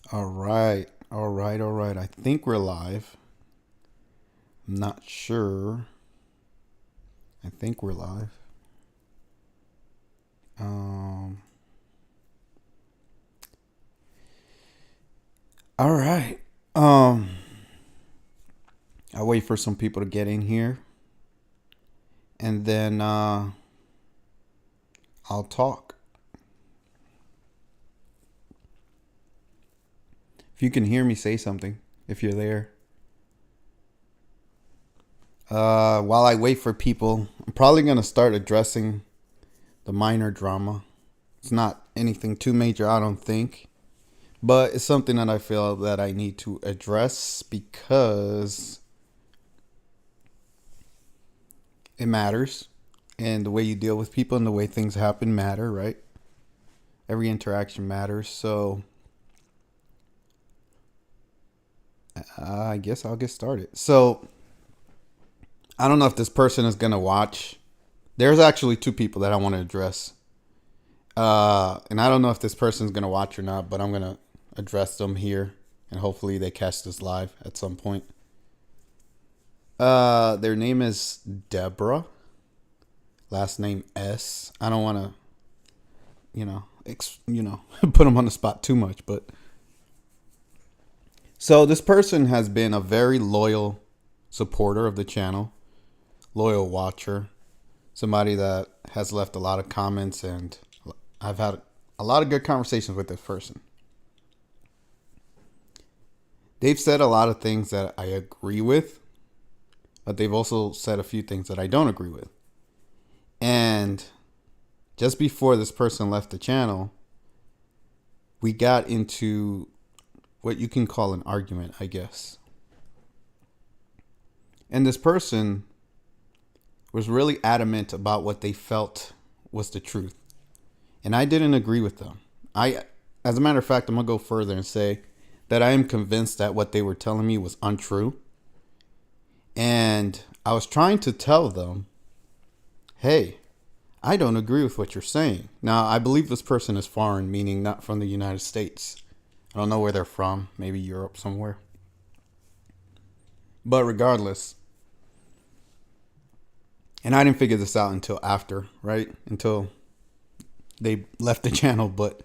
All right. All right. All right. I think we're live. I'm not sure. I think we're live. Um all right. Um I'll wait for some people to get in here and then I'll talk. If you can hear me, say something if you're there. While I wait for people, I'm probably going to start addressing the minor drama. It's not anything too major, I don't think. But it's something that I feel that I need to address because it matters. And the way you deal with people and the way things happen matter, right? Every interaction matters. So I guess I'll get started. So I don't know if this person is going to watch. There's actually two people that I want to address. And I don't know if this person's going to watch or not, but I'm going to address them here. And hopefully they catch this live at some point. Their name is Deborah. Last name S. I don't want to, put them on the spot too much, but so this person has been a very loyal supporter of the channel, loyal watcher, somebody that has left a lot of comments, and I've had a lot of good conversations with this person. They've said a lot of things that I agree with, but they've also said a few things that I don't agree with. And just before this person left the channel, we got into what you can call an argument, I guess. And this person was really adamant about what they felt was the truth. And I didn't agree with them. As a matter of fact, I'm going to go further and say that I am convinced that what they were telling me was untrue. And I was trying to tell them, hey, I don't agree with what you're saying. Now, I believe this person is foreign, meaning not from the United States. I don't know where they're from, maybe Europe somewhere. But regardless, and I didn't figure this out until after, right? Until they left the channel. But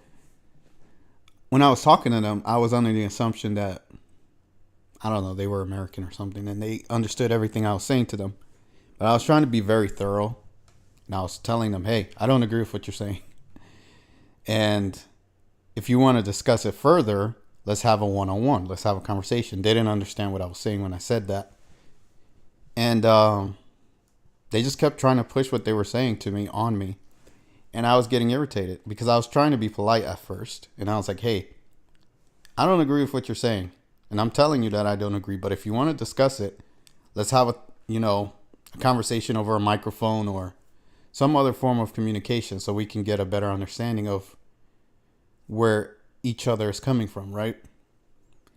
when I was talking to them, I was under the assumption that, I don't know, they were American or something, and they understood everything I was saying to them. But I was trying to be very thorough. And I was telling them, hey, I don't agree with what you're saying. And if you want to discuss it further, let's have a one-on-one. Let's have a conversation. They didn't understand what I was saying when I said that. And they just kept trying to push what they were saying to me on me. And I was getting irritated because I was trying to be polite at first. And I was like, hey, I don't agree with what you're saying. And I'm telling you that I don't agree. But if you want to discuss it, let's have a conversation over a microphone or some other form of communication so we can get a better understanding of where each other is coming from, right?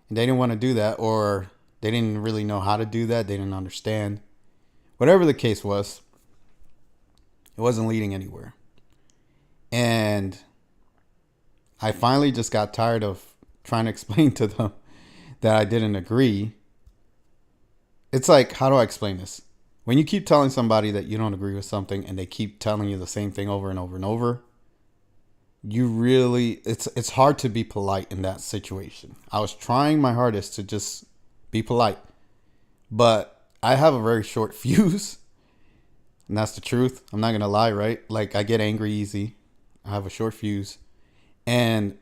And they didn't want to do that, or they didn't really know how to do that. They didn't understand. Whatever the case was, it wasn't leading anywhere. And I finally just got tired of trying to explain to them that I didn't agree. It's like, how do I explain this? When you keep telling somebody that you don't agree with something and they keep telling you the same thing over and over and over, it's hard to be polite in that situation. I was trying my hardest to just be polite, but I have a very short fuse, and that's the truth. I'm not going to lie, right? Like, I get angry easy. I have a short fuse, and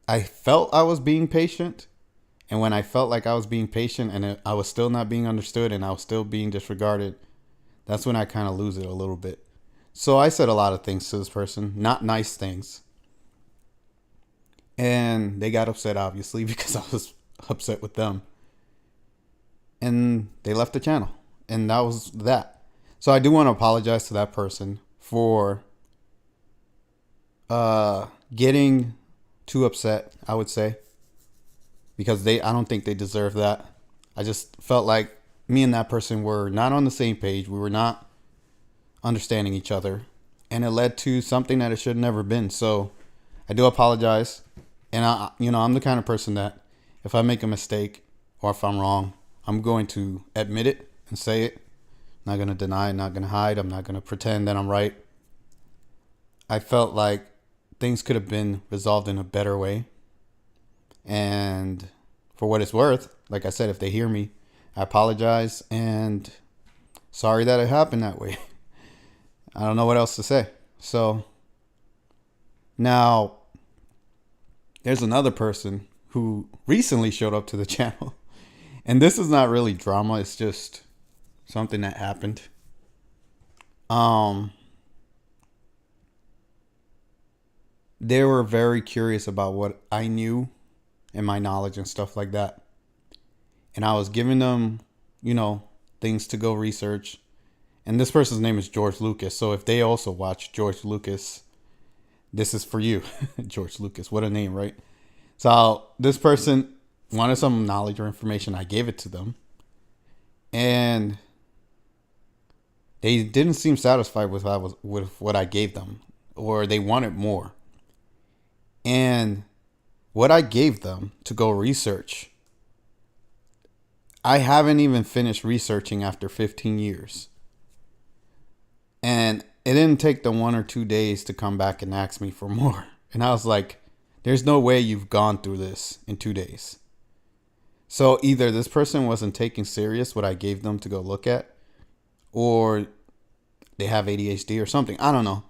I felt I was being patient. And when I felt like I was being patient and I was still not being understood and I was still being disregarded, that's when I kind of lose it a little bit. So I said a lot of things to this person, not nice things. And they got upset, obviously, because I was upset with them. And they left the channel. And that was that. So I do want to apologize to that person for getting too upset, I would say. Because I don't think they deserve that. I just felt like me and that person were not on the same page. We were not understanding each other. And it led to something that it should have never been. So I do apologize. And I'm the kind of person that if I make a mistake or if I'm wrong, I'm going to admit it and say it. I'm not going to deny it, not going to hide. I'm not going to pretend that I'm right. I felt like things could have been resolved in a better way. And for what it's worth, like I said, if they hear me, I apologize and sorry that it happened that way. I don't know what else to say. So now there's another person who recently showed up to the channel. And this is not really drama, it's just something that happened. They were very curious about what I knew and my knowledge and stuff like that. And I was giving them, things to go research. And this person's name is George Lucas. So if they also watch George Lucas, this is for you. George Lucas, what a name, right? So this person wanted some knowledge or information. I gave it to them. And they didn't seem satisfied with what I gave them, or they wanted more. And what I gave them to go research, I haven't even finished researching after 15 years. And it didn't take them 1 or 2 days to come back and ask me for more. And I was like, there's no way you've gone through this in 2 days. So either this person wasn't taking serious what I gave them to go look at, or they have ADHD or something. I don't know.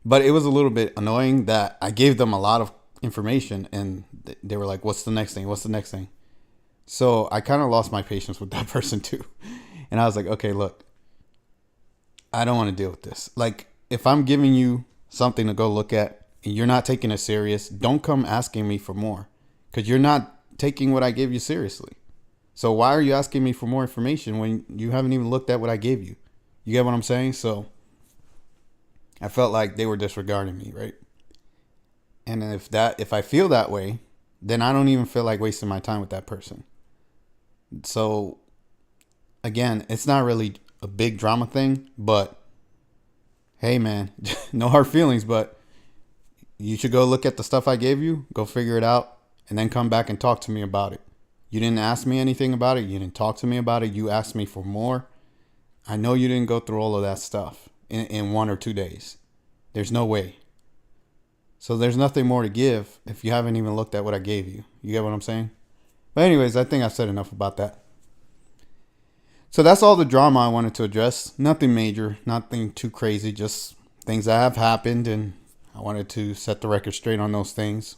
But it was a little bit annoying that I gave them a lot of information and they were like, what's the next thing? What's the next thing? So I kind of lost my patience with that person too. And I was like, okay, look, I don't want to deal with this. Like, if I'm giving you something to go look at and you're not taking it serious, don't come asking me for more, because you're not taking what I gave you seriously. So why are you asking me for more information when you haven't even looked at what I gave you? You get what I'm saying? So I felt like they were disregarding me, right? And if I feel that way, then I don't even feel like wasting my time with that person. So again, it's not really a big drama thing, but hey man, no hard feelings, but you should go look at the stuff I gave you, go figure it out, and then come back and talk to me about it. You didn't ask me anything about it. You didn't talk to me about it. You asked me for more. I know you didn't go through all of that stuff in 1 or 2 days. There's no way. So there's nothing more to give if you haven't even looked at what I gave you. You get what I'm saying? But anyways, I think I've said enough about that. So that's all the drama I wanted to address. Nothing major, nothing too crazy, just things that have happened, and I wanted to set the record straight on those things.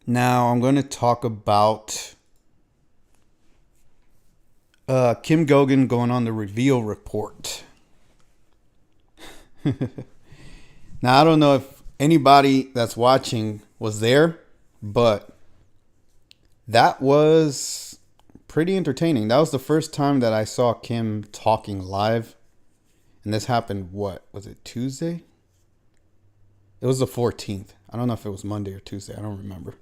Now I'm going to talk about Kim Goguen going on the Reveal report. Now, I don't know if anybody that's watching was there, but that was pretty entertaining. That was the first time that I saw Kim talking live. And this happened, what was it, Tuesday? It was the 14th. I don't know if it was Monday or Tuesday. I don't remember.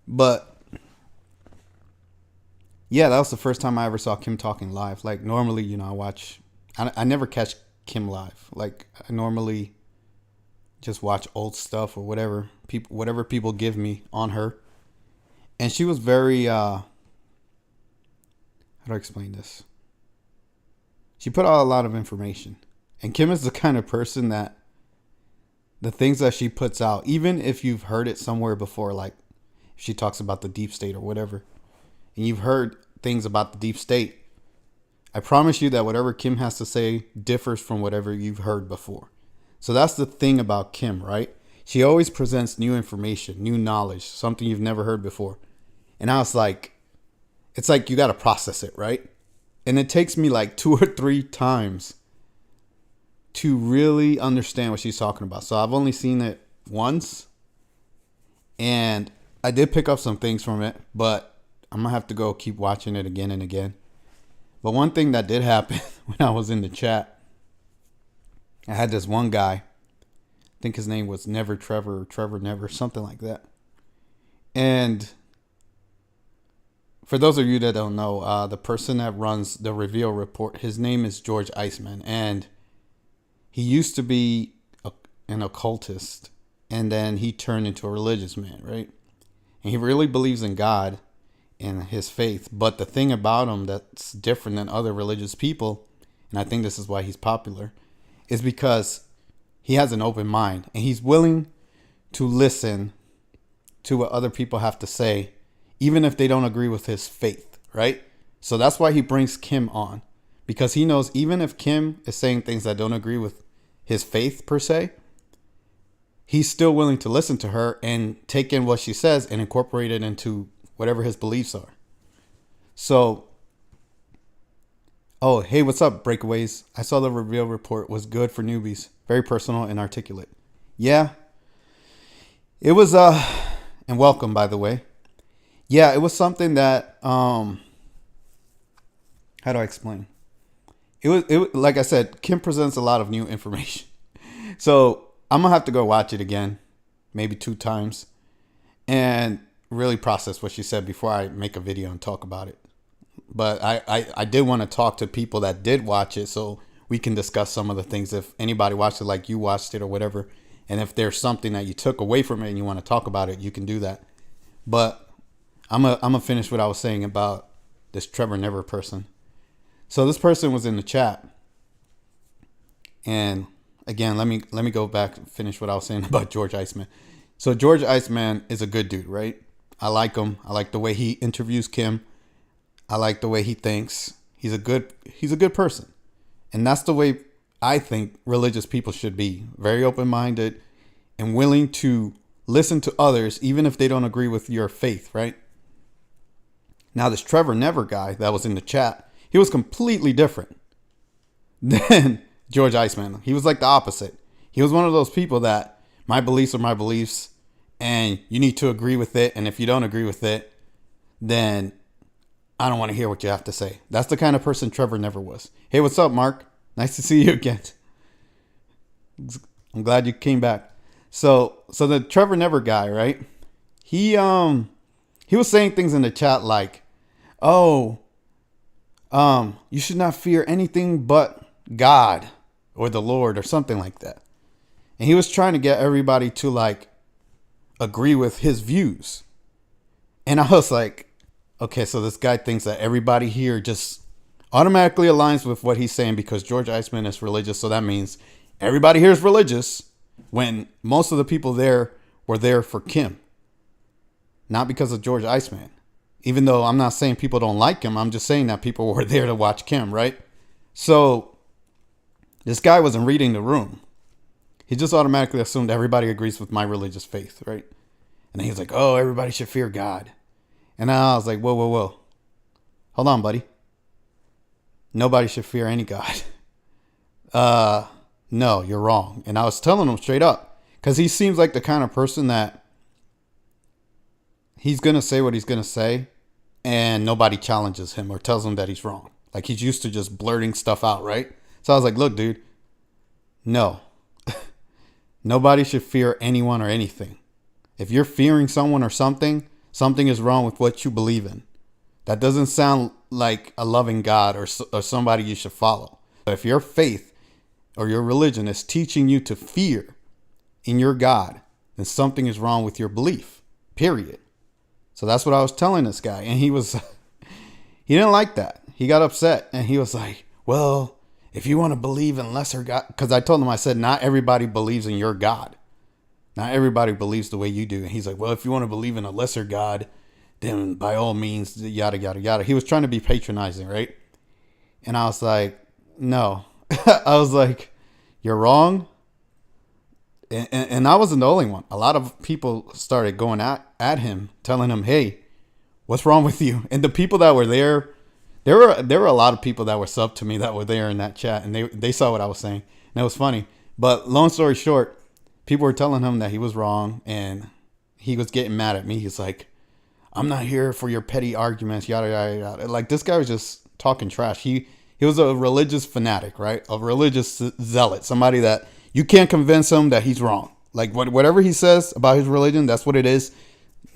But yeah, that was the first time I ever saw Kim talking live. Like, normally, I never catch Kim live. Like, I normally just watch old stuff or whatever people give me on her. And she was very how do I explain this? She put out a lot of information. And Kim is the kind of person that the things that she puts out, even if you've heard it somewhere before, like if she talks about the deep state or whatever, and you've heard things about the deep state, I promise you that whatever Kim has to say differs from whatever you've heard before. So that's the thing about Kim, right? She always presents new information, new knowledge, something you've never heard before. And I was like, it's like you got to process it, right? And it takes me like 2 or 3 times to really understand what she's talking about. So I've only seen it once, and I did pick up some things from it, but I'm going to have to go keep watching it again and again. But one thing that did happen when I was in the chat, I had this one guy, I think his name was Never Trevor or Trevor Never, something like that. And for those of you that don't know, the person that runs the Reveal report, his name is George Iceman. And he used to be an occultist and then he turned into a religious man, right? And he really believes in God and his faith. But the thing about him that's different than other religious people, and I think this is why he's popular, is because he has an open mind and he's willing to listen to what other people have to say, even if they don't agree with his faith, right? So that's why he brings Kim on, because he knows even if Kim is saying things that don't agree with his faith per se, he's still willing to listen to her and take in what she says and incorporate it into whatever his beliefs are. So, oh, hey, what's up, Breakaways? I saw the reveal report was good for newbies. Very personal and articulate. Yeah, it was, and welcome, by the way. Yeah, it was something that, how do I explain? It was, like I said, Kim presents a lot of new information. So I'm going to have to go watch it again, maybe 2 times, and really process what she said before I make a video and talk about it. But I did want to talk to people that did watch it so we can discuss some of the things. If anybody watched it like you watched it or whatever, and if there's something that you took away from it and you want to talk about it, you can do that. But I'm gonna finish what I was saying about this Trevor Never person. So this person was in the chat, and again, let me go back and finish what I was saying about George Iceman. So George Iceman is a good dude, right? I like him. I like the way he interviews Kim. I like the way he thinks. He's a good person. And that's the way I think religious people should be. Very open-minded and willing to listen to others, even if they don't agree with your faith, right? Now, this Trevor Never guy that was in the chat, he was completely different than George Iceman. He was like the opposite. He was one of those people that my beliefs are my beliefs and you need to agree with it. And if you don't agree with it, then I don't want to hear what you have to say. That's the kind of person Trevor Never was. Hey, what's up, Mark? Nice to see you again. I'm glad you came back. So the Trevor Never guy, right? He was saying things in the chat like, "Oh, you should not fear anything but God or the Lord," or something like that. And he was trying to get everybody to like agree with his views. And I was like, okay, so this guy thinks that everybody here just automatically aligns with what he's saying because George Iceman is religious. So that means everybody here is religious, when most of the people there were there for Kim, not because of George Iceman. Even though I'm not saying people don't like him, I'm just saying that people were there to watch Kim, right? So this guy wasn't reading the room. He just automatically assumed everybody agrees with my religious faith, right? And then he was like, "Oh, everybody should fear God." And I was like, whoa. Hold on, buddy. Nobody should fear any God. No, you're wrong. And I was telling him straight up, because he seems like the kind of person that he's going to say what he's going to say and nobody challenges him or tells him that he's wrong. Like he's used to just blurting stuff out, right? So I was like, look, dude, no. Nobody should fear anyone or anything. If you're fearing someone or something, something is wrong with what you believe in. That doesn't sound like a loving God or somebody you should follow. But if your faith or your religion is teaching you to fear in your God, then something is wrong with your belief, period. So that's what I was telling this guy. And he didn't like that. He got upset and he was like, well, if you want to believe in lesser God, because I told him, I said, not everybody believes in your God. Not everybody believes the way you do. And he's like, well, if you want to believe in a lesser God, then by all means, yada, yada, yada. He was trying to be patronizing, right? And I was like, no. I was like, you're wrong. And I wasn't the only one. A lot of people started going at him, telling him, hey, what's wrong with you? And the people that were there were a lot of people that were sub to me that were there in that chat. And they saw what I was saying. And it was funny. But long story short, people were telling him that he was wrong. And he was getting mad at me. He's like, I'm not here for your petty arguments, yada, yada, yada. Like, this guy was just talking trash. He was a religious fanatic, right? A religious zealot. Somebody that you can't convince him that he's wrong. Like, whatever he says about his religion, that's what it is.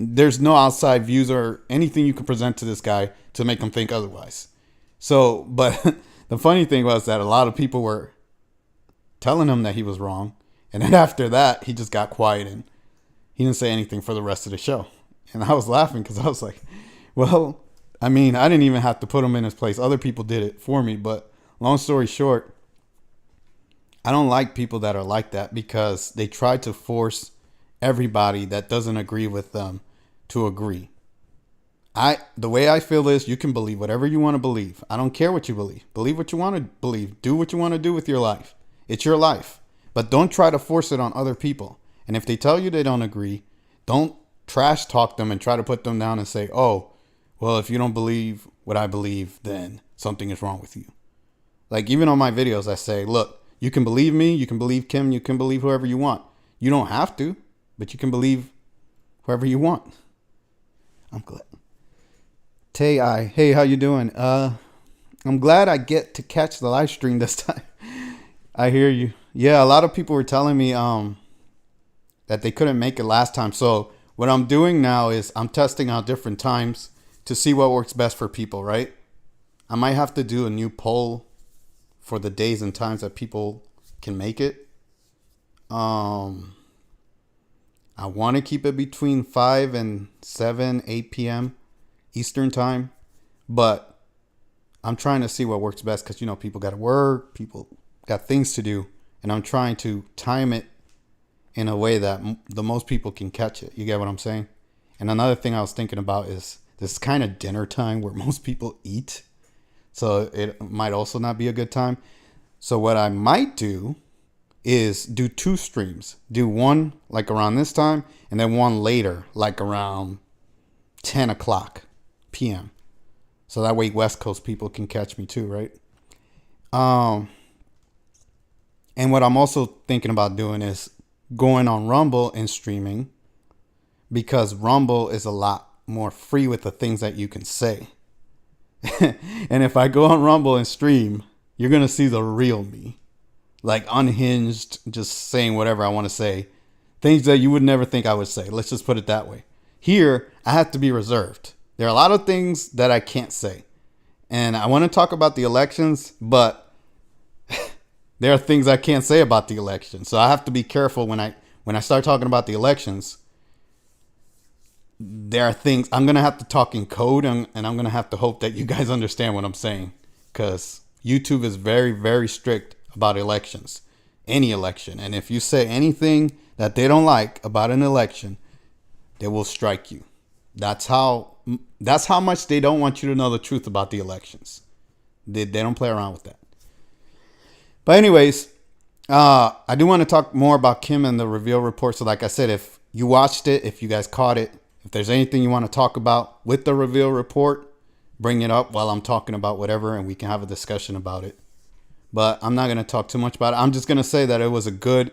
There's no outside views or anything you can present to this guy to make him think otherwise. So, but the funny thing was that a lot of people were telling him that he was wrong. And then after that, he just got quiet and he didn't say anything for the rest of the show. And I was laughing because I was like, well, I mean, I didn't even have to put him in his place. Other people did it for me. But long story short, I don't like people that are like that because they try to force everybody that doesn't agree with them to agree. The way I feel is you can believe whatever you want to believe. I don't care what you believe. Believe what you want to believe. Do what you want to do with your life. It's your life. But don't try to force it on other people. And if they tell you they don't agree, don't trash talk them and try to put them down and say, oh, well, if you don't believe what I believe, then something is wrong with you. Like even on my videos, I say, look, you can believe me, you can believe Kim, you can believe whoever you want. You don't have to, but you can believe whoever you want. I'm glad. Hey, how you doing? I'm glad I get to catch the live stream this time. I hear you. Yeah, a lot of people were telling me that they couldn't make it last time. So what I'm doing now is I'm testing out different times to see what works best for people, right? I might have to do a new poll for the days and times that people can make it. I want to keep it between 5 and 7, 8 p.m. Eastern time, but I'm trying to see what works best because, you know, people got to work, people got things to do, and I'm trying to time it in a way that the most people can catch it. You get what I'm saying? And another thing I was thinking about is this kind of dinner time where most people eat. So it might also not be a good time. So what I might do is do 2 streams. Do one like around this time and then one later, like around 10 o'clock p.m. So that way West Coast people can catch me too, right? And what I'm also thinking about doing is going on Rumble and streaming, because Rumble is a lot more free with the things that you can say. And if I go on Rumble and stream, you're going to see the real me. Like unhinged, just saying whatever I want to say. Things that you would never think I would say. Let's just put it that way. Here, I have to be reserved. There are a lot of things that I can't say. And I want to talk about the elections, but there are things I can't say about the election. So I have to be careful when I start talking about the elections. There are things I'm going to have to talk in code, and I'm going to have to hope that you guys understand what I'm saying, because YouTube is very, very strict about elections, any election. And if you say anything that they don't like about an election, they will strike you. That's how much they don't want you to know the truth about the elections. They don't play around with that. But anyways, I do want to talk more about Kim and the reveal report. So like I said, if you watched it, if you guys caught it, if there's anything you want to talk about with the reveal report, bring it up while I'm talking about whatever, and we can have a discussion about it. But I'm not going to talk too much about it. I'm just going to say that it was a good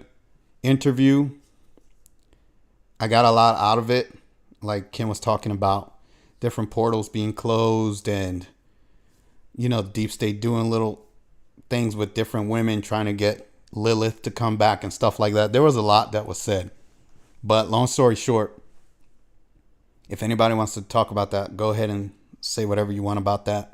interview. I got a lot out of it. Like Kim was talking about different portals being closed and, you know, Deep State doing little things with different women trying to get Lilith to come back and stuff like that. There was a lot that was said. But long story short, if anybody wants to talk about that, go ahead and say whatever you want about that.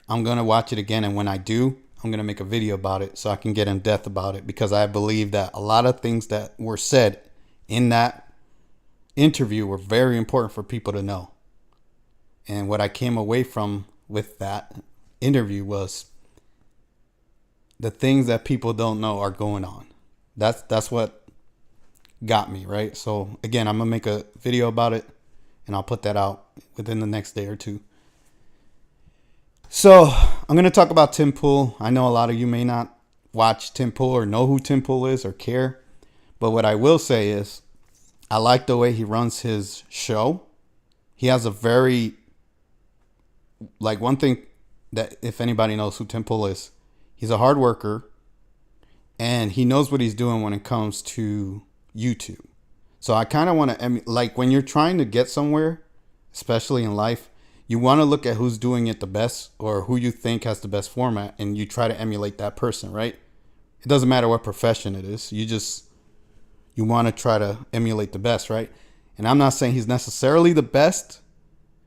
I'm going to watch it again. And when I do, I'm going to make a video about it so I can get in depth about it, because I believe that a lot of things that were said in that interview were very important for people to know. And what I came away from with that interview was the things that people don't know are going on. That's what got me, right? So again, I'm going to make a video about it, and I'll put that out within the next day or two. So I'm going to talk about Tim Pool. I know a lot of you may not watch Tim Pool or know who Tim Pool is or care. But what I will say is I like the way he runs his show. He has a very, like, one thing that if anybody knows who Tim Pool is, he's a hard worker and he knows what he's doing when it comes to YouTube. So I kind of want to, like, when you're trying to get somewhere, especially in life, you want to look at who's doing it the best or who you think has the best format, and you try to emulate that person, right? It doesn't matter what profession it is. You want to try to emulate the best, right? And I'm not saying he's necessarily the best,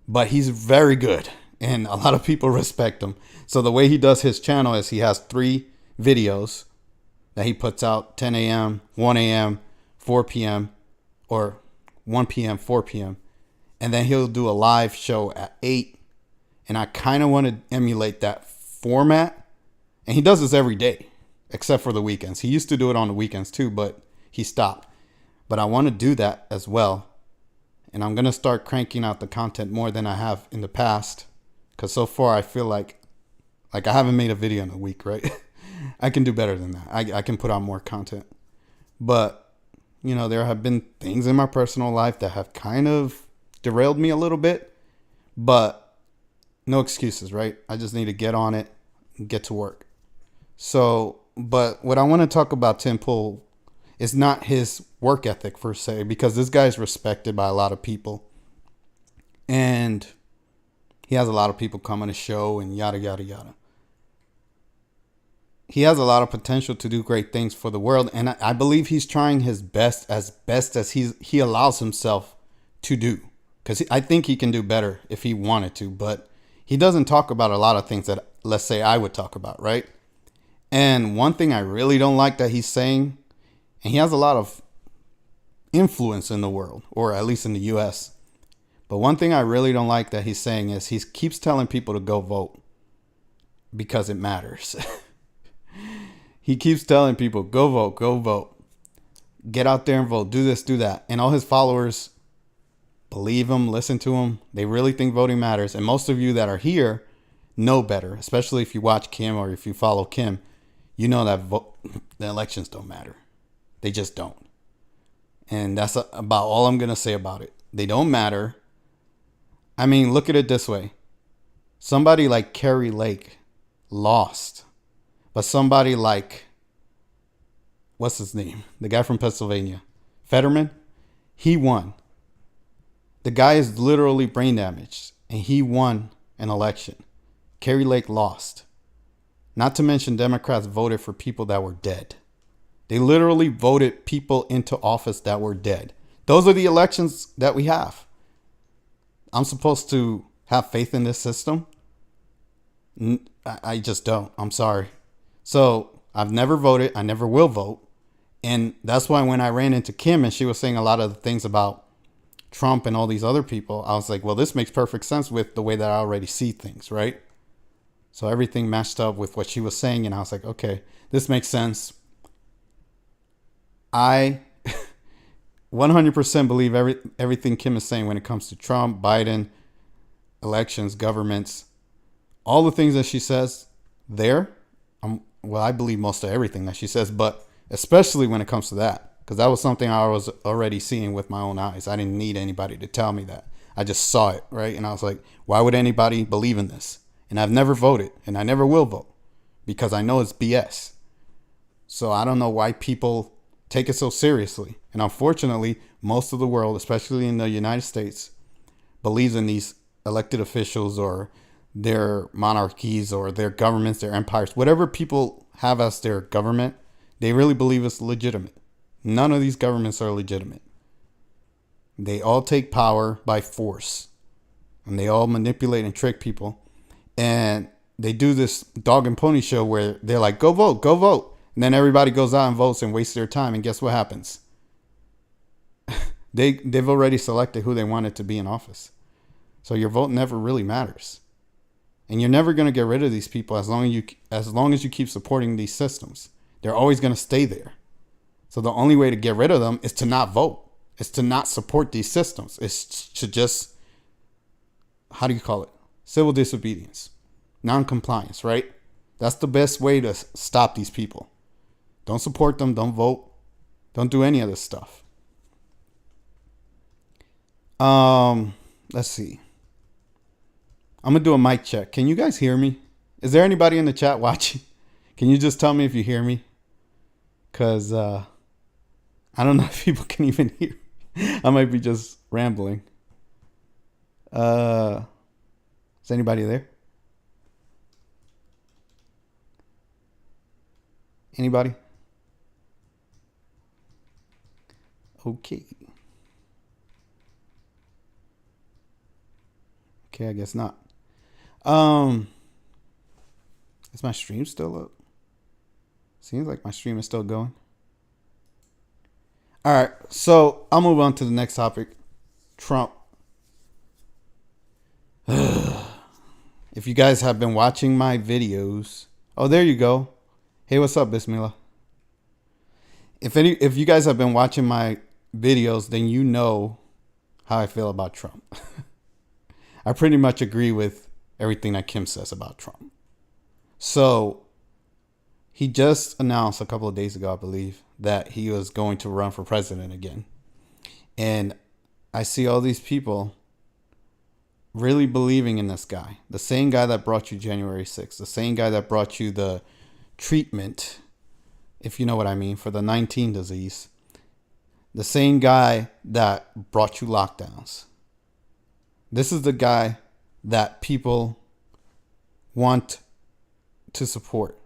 but he's very good, and a lot of people respect him. So the way he does his channel is he has 3 videos that he puts out 10 a.m., 1 a.m., 4 p.m., or 1 p.m., 4 p.m. And then he'll do a live show at 8. And I kind of want to emulate that format. And he does this every day, except for the weekends. He used to do it on the weekends too, but he stopped. But I want to do that as well. And I'm going to start cranking out the content more than I have in the past. Because so far I feel like I haven't made a video in a week, right? I can do better than that. I can put out more content. But, you know, there have been things in my personal life that have kind of derailed me a little bit. But no excuses, right? I just need to get on it and get to work. So, but what I want to talk about Tim Pool is not his work ethic per se, because this guy is respected by a lot of people. And he has a lot of people come on his show and yada, yada, yada. He has a lot of potential to do great things for the world. And I believe he's trying his best as he allows himself to do. Because I think he can do better if he wanted to. But he doesn't talk about a lot of things that, let's say, I would talk about, right? And one thing I really don't like that he's saying, and he has a lot of influence in the world, or at least in the US. But one thing I really don't like that he's saying is he keeps telling people to go vote because it matters. He keeps telling people, go vote, go vote. Get out there and vote. Do this, do that. And all his followers believe him, listen to him. They really think voting matters. And most of you that are here know better, especially if you watch Kim or if you follow Kim. You know that the elections don't matter. They just don't. And that's about all I'm going to say about it. They don't matter. I mean, look at it this way. Somebody like Kerry Lake lost. But somebody like, what's his name? The guy from Pennsylvania, Fetterman, he won. The guy is literally brain damaged, and he won an election. Kerry Lake lost. Not to mention Democrats voted for people that were dead. They literally voted people into office that were dead. Those are the elections that we have. I'm supposed to have faith in this system? I just don't. I'm sorry. So I've never voted. I never will vote. And that's why when I ran into Kim and she was saying a lot of the things about Trump and all these other people, I was like, well, this makes perfect sense with the way that I already see things, right? So everything matched up with what she was saying. And I was like, okay, this makes sense. I 100% believe everything Kim is saying when it comes to Trump, Biden, elections, governments, all the things that she says there. Well, I believe most of everything that she says, but especially when it comes to that, because that was something I was already seeing with my own eyes. I didn't need anybody to tell me that. I just saw it, right? And I was like, why would anybody believe in this? And I've never voted, and I never will vote, because I know it's BS. So I don't know why people take it so seriously. And unfortunately, most of the world, especially in the United States, believes in these elected officials or their monarchies or their governments, their empires, whatever people have as their government, they really believe it's legitimate. None of these governments are legitimate. They all take power by force, and they all manipulate and trick people. And they do this dog and pony show where they're like, go vote, go vote. And then everybody goes out and votes and wastes their time. And guess what happens? They've already selected who they wanted to be in office. So your vote never really matters. And you're never going to get rid of these people as long as you keep supporting these systems. They're always going to stay there. So the only way to get rid of them is to not vote. It's to not support these systems. It's to just, how do you call it? Civil disobedience. Non-compliance, right? That's the best way to stop these people. Don't support them. Don't vote. Don't do any of this stuff. Let's see. I'm going to do a mic check. Can you guys hear me? Is there anybody in the chat watching? Can you just tell me if you hear me? Because I don't know if people can even hear me. I might be just rambling. Is anybody there? Anybody? Okay. Okay, I guess not. Is my stream still up? Seems like my stream is still going. All right, so I'll move on to the next topic. Trump. If you guys have been watching my videos, oh, there you go. Hey, what's up, Bismillah? If you guys have been watching my videos, then you know how I feel about Trump. I pretty much agree with everything that Kim says about Trump. So he just announced a couple of days ago, I believe, that he was going to run for president again. And I see all these people really believing in this guy. The same guy that brought you January 6th. The same guy that brought you the treatment, if you know what I mean, for the 19 disease. The same guy that brought you lockdowns. This is the guy that people want to support.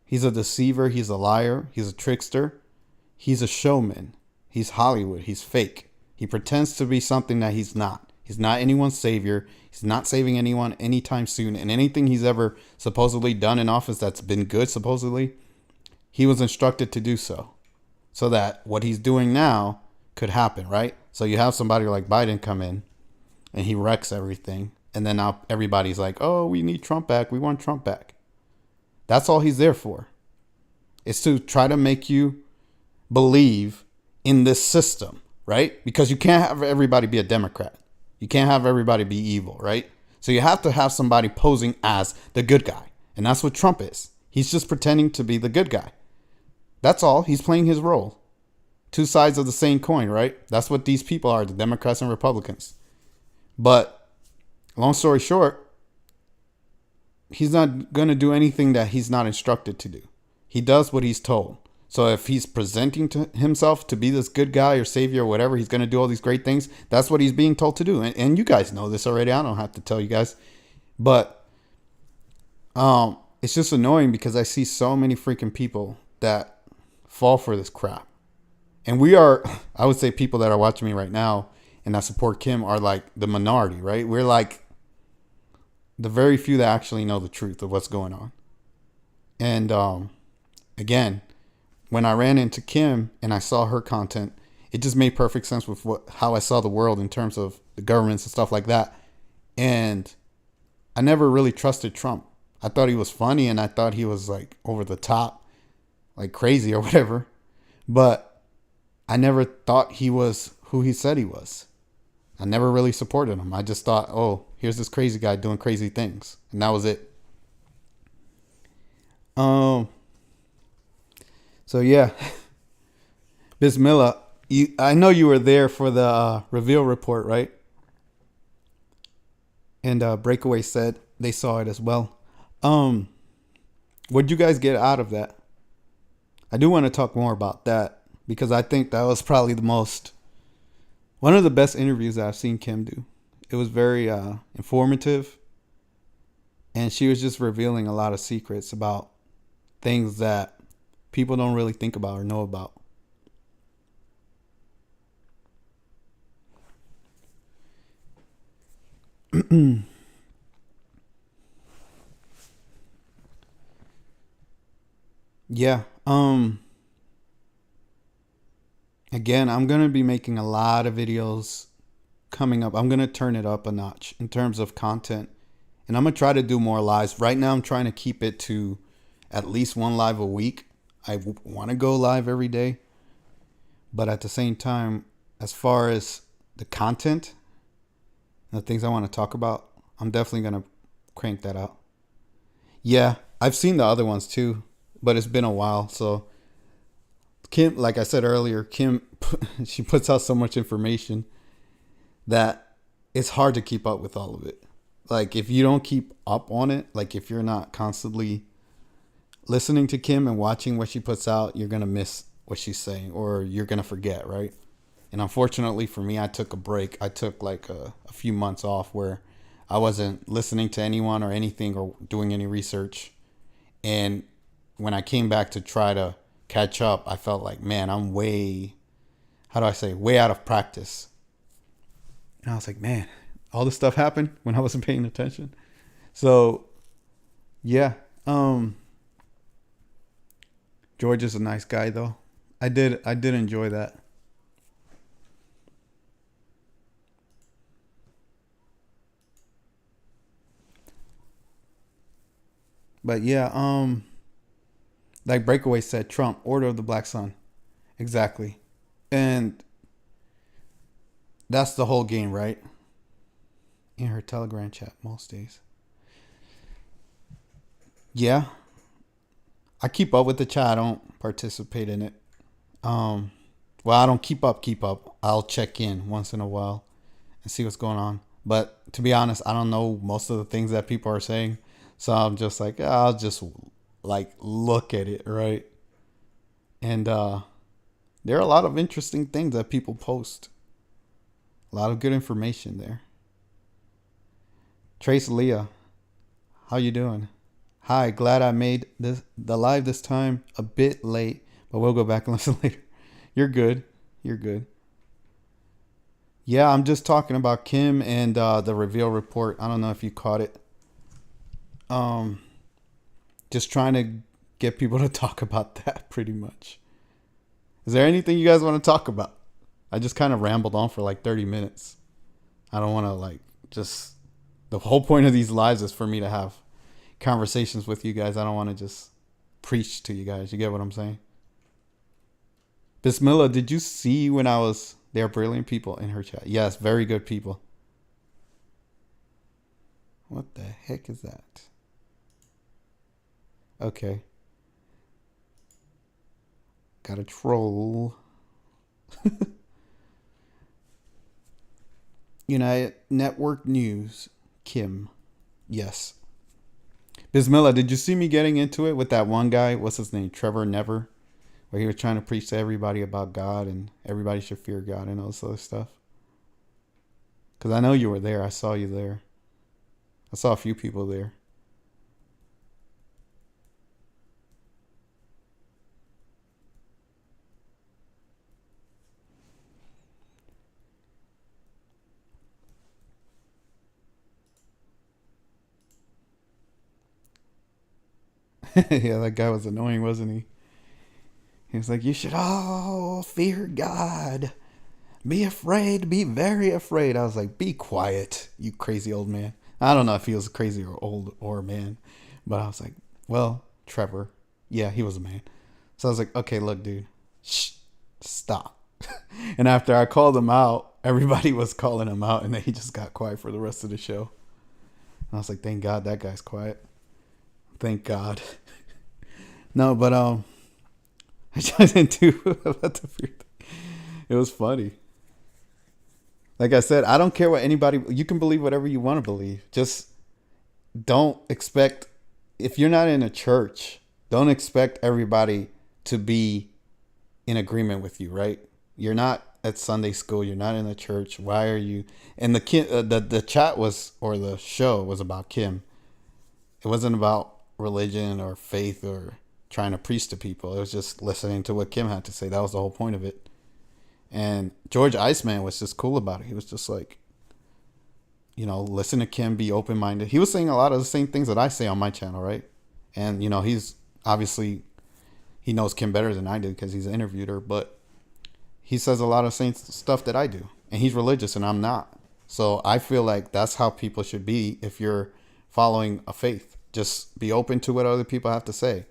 He's a deceiver. He's a liar. He's a trickster. He's a showman. He's Hollywood. He's fake. He pretends to be something that he's not. He's not anyone's savior. He's not saving anyone anytime soon. And anything he's ever supposedly done in office that's been good, supposedly, he was instructed to do so. So that what he's doing now could happen, right? So you have somebody like Biden come in and he wrecks everything. And then now everybody's like, oh, we need Trump back. We want Trump back. That's all he's there for. It's to try to make you believe in this system, right? Because you can't have everybody be a Democrat. You can't have everybody be evil, right? So you have to have somebody posing as the good guy. And that's what Trump is. He's just pretending to be the good guy. That's all. He's playing his role. Two sides of the same coin, right? That's what these people are, the Democrats and Republicans. But long story short, he's not going to do anything that he's not instructed to do. He does what he's told. So if he's presenting to himself to be this good guy or savior or whatever, he's going to do all these great things. That's what he's being told to do. And you guys know this already. I don't have to tell you guys. But it's just annoying because I see so many freaking people that fall for this crap. And we are, I would say people that are watching me right now and that support Kim are like the minority, right? We're like the very few that actually know the truth of what's going on. And again, when I ran into Kim and I saw her content, it just made perfect sense with how I saw the world in terms of the governments and stuff like that. And I never really trusted Trump. I thought he was funny and I thought he was like over the top, like crazy or whatever. But I never thought he was who he said he was. I never really supported him. I just thought, oh, here's this crazy guy doing crazy things. And that was it. So yeah, Bismillah, I know you were there for the reveal report, right? And Breakaway said they saw it as well. What'd you guys get out of that? I do want to talk more about that because I think that was probably one of the best interviews that I've seen Kim do. It was very informative, and she was just revealing a lot of secrets about things that people don't really think about or know about. Yeah. Again, I'm going to be making a lot of videos coming up. I'm going to turn it up a notch in terms of content. And I'm going to try to do more lives. Right now, I'm trying to keep it to at least one live a week. I want to go live every day. But at the same time, as far as the content and the things I want to talk about, I'm definitely going to crank that out. Yeah, I've seen the other ones too, but it's been a while. So Kim, like I said earlier, Kim, she puts out so much information that it's hard to keep up with all of it. Like if you don't keep up on it, like if you're not constantly listening to Kim and watching what she puts out, you're going to miss what she's saying or you're going to forget, right? And unfortunately for me, I took a break. I took like a few months off where I wasn't listening to anyone or anything or doing any research. And when I came back to try to catch up, I felt like, man, I'm way out of practice. And I was like, man, all this stuff happened when I wasn't paying attention. So yeah. George is a nice guy though. I did enjoy that. But yeah, like Breakaway said, Trump, Order of the Black Sun. Exactly. And that's the whole game, right? In her Telegram chat most days. Yeah. I keep up with the chat. I don't participate in it. Um well, I don't keep up. I'll check in once in a while and see what's going on. But to be honest, I don't know most of the things that people are saying. So I'm just like, I'll just like look at it, right? And there are a lot of interesting things that people post. A lot of good information there. Trace Leah, how you doing? Hi, glad I made the live this time a bit late, but we'll go back and listen later. You're good. You're good. Yeah, I'm just talking about Kim and the reveal report. I don't know if you caught it. Um, just trying to get people to talk about that pretty much. Is there anything you guys want to talk about? I just kind of rambled on for like 30 minutes. I don't want to like just the whole point of these lives is for me to have conversations with you guys. I don't want to just preach to you guys. You get what I'm saying? Bismillah, did you see when I was they're brilliant people in her chat? Yes, very good people. What the heck is that? Okay. Got a troll. United Network News. Kim. Yes. Bismillah, did you see me getting into it with that one guy? What's his name? Trevor Never. Where he was trying to preach to everybody about God and everybody should fear God and all this other stuff. Because I know you were there. I saw you there. I saw a few people there. Yeah, that guy was annoying, wasn't he? He was like, you should all fear God. Be afraid. Be very afraid. I was like, be quiet, you crazy old man. I don't know if he was crazy or old or a man. But I was like, well, Trevor. Yeah, he was a man. So I was like, okay, look, dude. Shh. Stop. And after I called him out, everybody was calling him out. And then he just got quiet for the rest of the show. And I was like, thank God that guy's quiet. Thank God. No, but I tried into about the fear thing. It was funny. Like I said, I don't care what anybody. You can believe whatever you want to believe. Just don't expect. If you're not in a church, don't expect everybody to be in agreement with you. Right? You're not at Sunday school. You're not in the church. Why are you? And the chat was or the show was about Kim. It wasn't about religion or faith or trying to preach to people. It was just listening to what Kim had to say. That was the whole point of it. And George Iceman was just cool about it. He was just like, listen to Kim, be open minded. He was saying a lot of the same things that I say on my channel, right? And he's obviously he knows Kim better than I do because he's interviewed her, but he says a lot of same stuff that I do, and he's religious and I'm not. So I feel like that's how people should be if you're following a faith. Just be open to what other people have to say.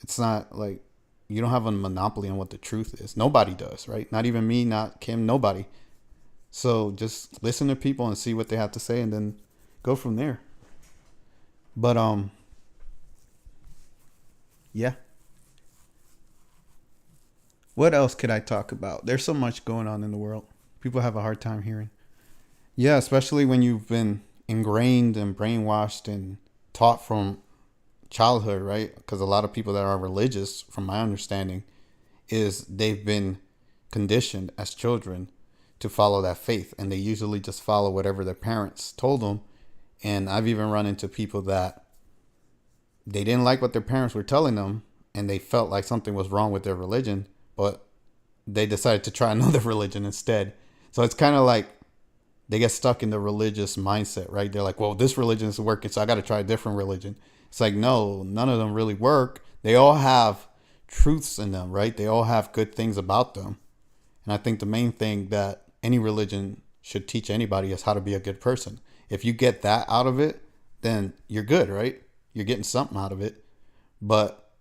It's not like you don't have a monopoly on what the truth is. Nobody does, right? Not even me, not Kim, nobody. So just listen to people and see what they have to say and then go from there. But yeah. What else could I talk about? There's so much going on in the world. People have a hard time hearing. Yeah, especially when you've been ingrained and brainwashed and taught from childhood, right? Because a lot of people that are religious, from my understanding, is they've been conditioned as children to follow that faith, and they usually just follow whatever their parents told them. And I've even run into people that they didn't like what their parents were telling them, and they felt like something was wrong with their religion, but they decided to try another religion instead. So it's kind of like they get stuck in the religious mindset, right? They're like, well, this religion is working, so I got to try a different religion. It's like, no, none of them really work. They all have truths in them, right? They all have good things about them. And I think the main thing that any religion should teach anybody is how to be a good person. If you get that out of it, then you're good, right? You're getting something out of it. But,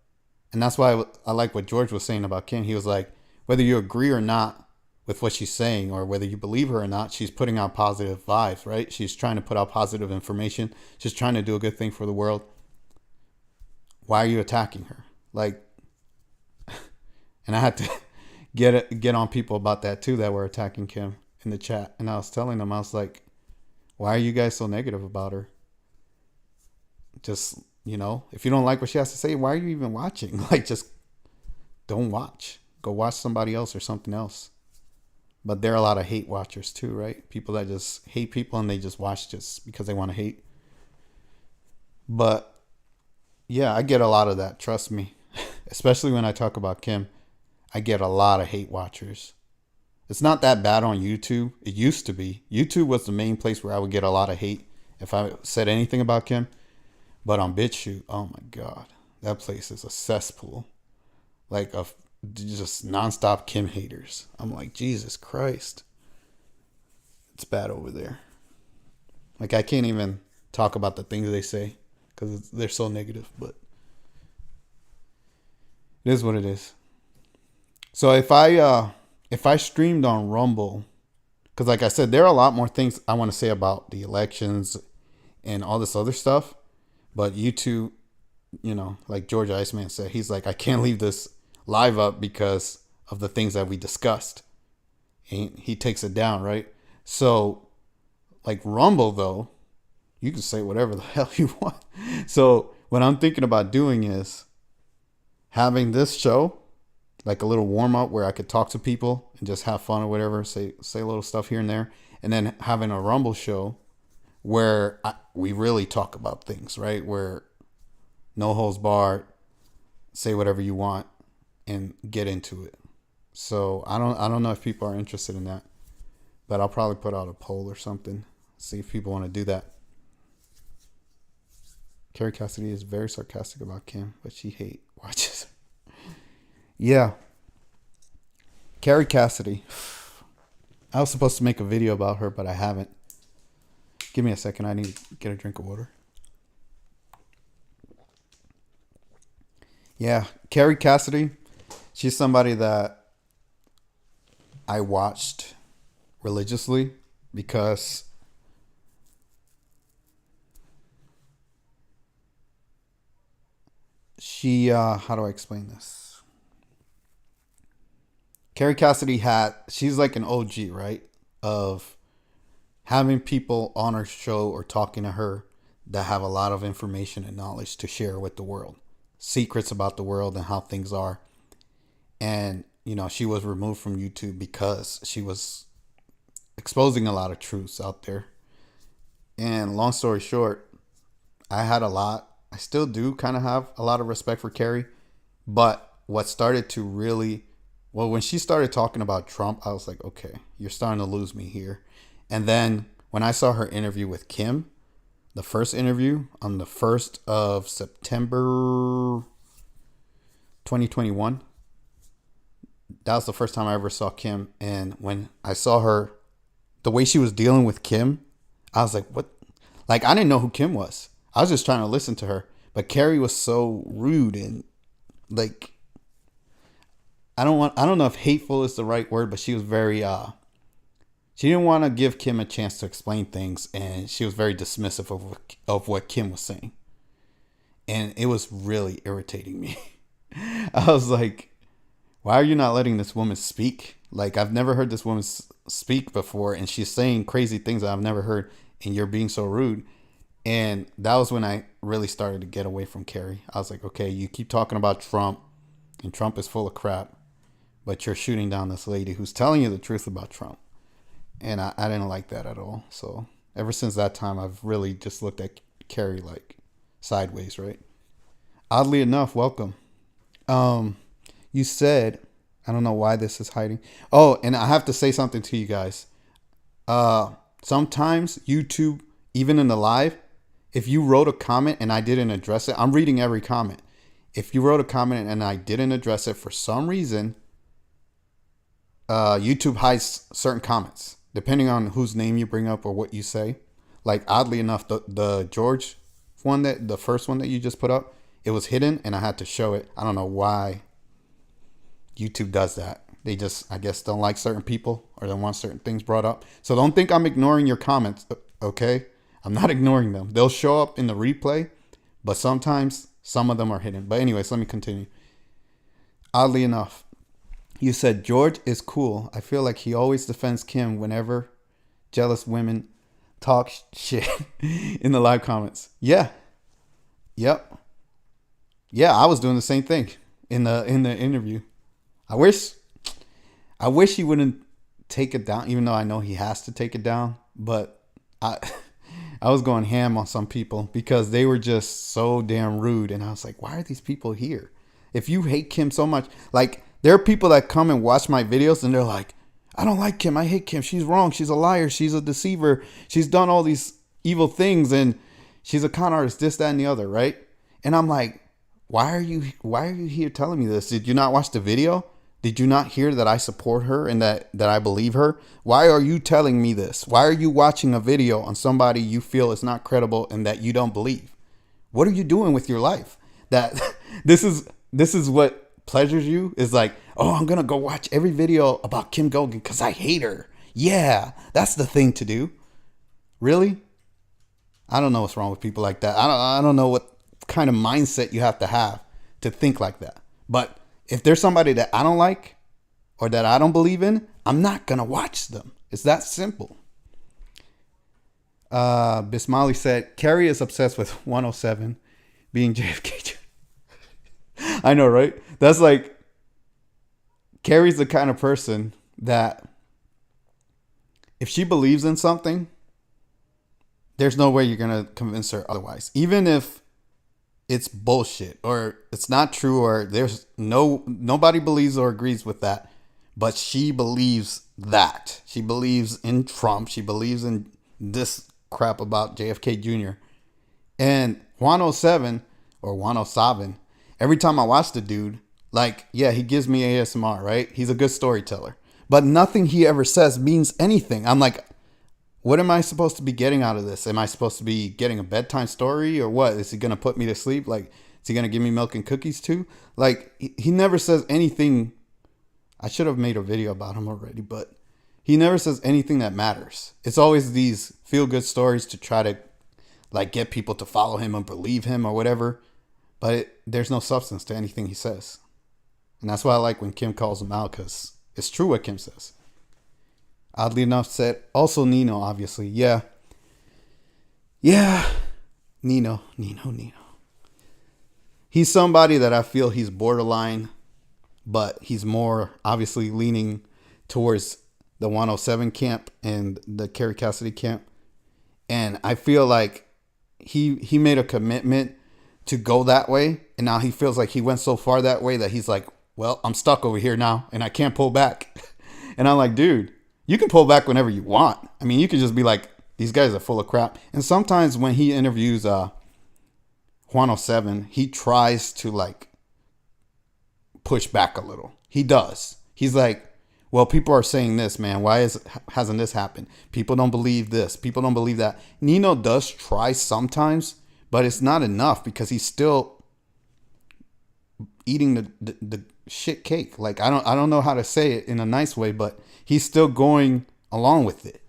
and that's why I like what George was saying about Kim. He was like, whether you agree or not with what she's saying, or whether you believe her or not, she's putting out positive vibes, right? She's trying to put out positive information. She's trying to do a good thing for the world. Why are you attacking her? Like, and I had to get on people about that too, that were attacking Kim in the chat. And I was telling them, I was like, why are you guys so negative about her? Just, if you don't like what she has to say, why are you even watching? Like, just don't watch. Go watch somebody else or something else. But there are a lot of hate watchers too, right? People that just hate people and they just watch just because they want to hate. But yeah, I get a lot of that. Trust me. Especially when I talk about Kim, I get a lot of hate watchers. It's not that bad on YouTube. It used to be. YouTube was the main place where I would get a lot of hate if I said anything about Kim. But on BitChute, oh my God, that place is a cesspool. Like just nonstop Kim haters. I'm like, Jesus Christ. It's bad over there. Like, I can't even talk about the things they say because they're so negative, but it is what it is. So if I streamed on Rumble, because like I said, there are a lot more things I want to say about the elections and all this other stuff, but YouTube, like George Iceman said, he's like, I can't leave this live up because of the things that we discussed. And he takes it down, right? So like Rumble though, you can say whatever the hell you want. So what I'm thinking about doing is having this show like a little warm up where I could talk to people and just have fun or whatever, say a little stuff here and there, and then having a Rumble show where we really talk about things, right? Where no holds barred, say whatever you want and get into it. So I don't know if people are interested in that, but I'll probably put out a poll or something, see if people want to do that. Carrie Cassidy is very sarcastic about Kim, but she watches her. Yeah. Carrie Cassidy. I was supposed to make a video about her, but I haven't. Give me a second. I need to get a drink of water. Yeah. Carrie Cassidy. She's somebody that I watched religiously because she, how do I explain this? Carrie Cassidy she's like an OG, right? Of having people on her show or talking to her that have a lot of information and knowledge to share with the world. Secrets about the world and how things are. And, she was removed from YouTube because she was exposing a lot of truths out there. And long story short, I still do kind of have a lot of respect for Carrie. But what started to really, when she started talking about Trump, I was like, okay, you're starting to lose me here. And then when I saw her interview with Kim, the first interview on the 1st of September 2021, that was the first time I ever saw Kim. And when I saw her, the way she was dealing with Kim, I was like, what? Like, I didn't know who Kim was. I was just trying to listen to her. But Carrie was so rude and like, I don't know if hateful is the right word, but she was very, she didn't want to give Kim a chance to explain things. And she was very dismissive of what Kim was saying. And it was really irritating me. I was like, why are you not letting this woman speak? Like, I've never heard this woman speak before, and she's saying crazy things that I've never heard, and you're being so rude. And that was when I really started to get away from Carrie. I was like, okay, you keep talking about Trump, and Trump is full of crap, but you're shooting down this lady who's telling you the truth about Trump. And I didn't like that at all. So ever since that time, I've really just looked at Carrie like sideways, right? Oddly enough, welcome. You said, I don't know why this is hiding. Oh, and I have to say something to you guys. Sometimes YouTube, even in the live, if you wrote a comment and I didn't address it, I'm reading every comment. If you wrote a comment and I didn't address it for some reason, YouTube hides certain comments depending on whose name you bring up or what you say. Like oddly enough, the George one, that the first one that you just put up, it was hidden and I had to show it. I don't know why YouTube does that. They just, I guess, don't like certain people or don't want certain things brought up. So don't think I'm ignoring your comments, okay? I'm not ignoring them. They'll show up in the replay, but sometimes some of them are hidden. But anyways, let me continue. Oddly enough, you said George is cool. I feel like he always defends Kim whenever jealous women talk shit in the live comments. Yeah. Yep. Yeah, I was doing the same thing in the interview. I wish he wouldn't take it down, even though I know he has to take it down. But I I was going ham on some people because they were just so damn rude. And I was like, why are these people here? If you hate Kim so much, like there are people that come and watch my videos and they're like, I don't like Kim. I hate Kim. She's wrong. She's a liar. She's a deceiver. She's done all these evil things and she's a con artist, this, that, and the other, right? And I'm like, why are you here telling me this? Did you not watch the video? Did you not hear that I support her and that I believe her? Why are you telling me this? Why are you watching a video on somebody you feel is not credible and that you don't believe? What are you doing with your life? That this is what pleasures you, is like, oh, I'm gonna go watch every video about Kim Goguen because I hate her. Yeah, that's the thing to do. Really? I don't know what's wrong with people like that. I don't know what kind of mindset you have to think like that. But if there's somebody that I don't like or that I don't believe in, I'm not gonna watch them. It's that simple. Bismali said Carrie is obsessed with 107 being JFK. I know, right? That's like, Carrie's the kind of person that if she believes in something, there's no way you're going to convince her otherwise. Even if it's bullshit or it's not true or there's nobody believes or agrees with that, but she believes that. She believes in Trump. She believes in this crap about JFK Jr. And 107 or 107, every time I watch the dude, like, yeah, he gives me ASMR, right? He's a good storyteller. But nothing he ever says means anything. I'm like, what am I supposed to be getting out of this? Am I supposed to be getting a bedtime story or what? Is he going to put me to sleep? Like, is he going to give me milk and cookies too? Like, he never says anything. I should have made a video about him already, but he never says anything that matters. It's always these feel-good stories to try to, like, get people to follow him and believe him or whatever. But there's no substance to anything he says. And that's why I like when Kim calls him out, because it's true what Kim says. Oddly enough said, also Nino, obviously. Yeah. Nino. He's somebody that I feel he's borderline, but he's more obviously leaning towards the 107 camp and the Carrie Cassidy camp. And I feel like he made a commitment to go that way. And now he feels like he went so far that way that he's like, well, I'm stuck over here now and I can't pull back. And I'm like, dude, you can pull back whenever you want. I mean, you can just be like, these guys are full of crap. And sometimes when he interviews 107, he tries to like push back a little. He does. He's like, well, people are saying this, man. Why hasn't this happened? People don't believe this. People don't believe that. Nino does try sometimes, but it's not enough because he's still eating the shit cake. Like, I don't know how to say it in a nice way, but he's still going along with it.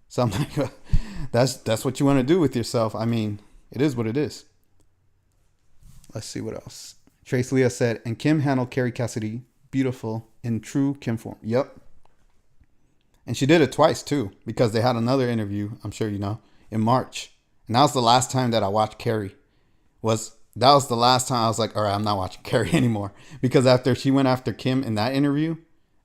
So I'm like, that's what you want to do with yourself. I mean, it is what it is. Let's see what else. Trace Leah said, and Kim handled Carrie Cassidy beautiful in true Kim form. Yep. And she did it twice too, because they had another interview, I'm sure you know, in March. And that was the last time that I watched Carrie. That was the last time I was like, all right, I'm not watching Carrie anymore. Because after she went after Kim in that interview,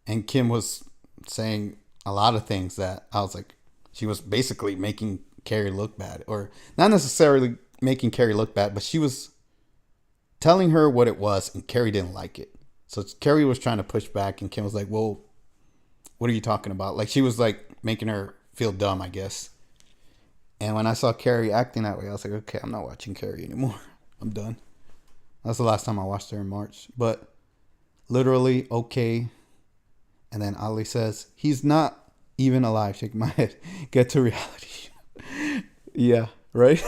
and Kim was saying a lot of things that I was like, she was basically making Carrie look bad. Or not necessarily making Carrie look bad, but she was telling her what it was, and Carrie didn't like it. So Carrie was trying to push back, and Kim was like, well, what are you talking about? Like, she was like making her feel dumb, I guess. And when I saw Carrie acting that way, I was like, okay, I'm not watching Carrie anymore. I'm done. That's the last time I watched her in March. But literally, okay. And then Ali says, he's not even alive. Shake my head. Get to reality. Yeah, right?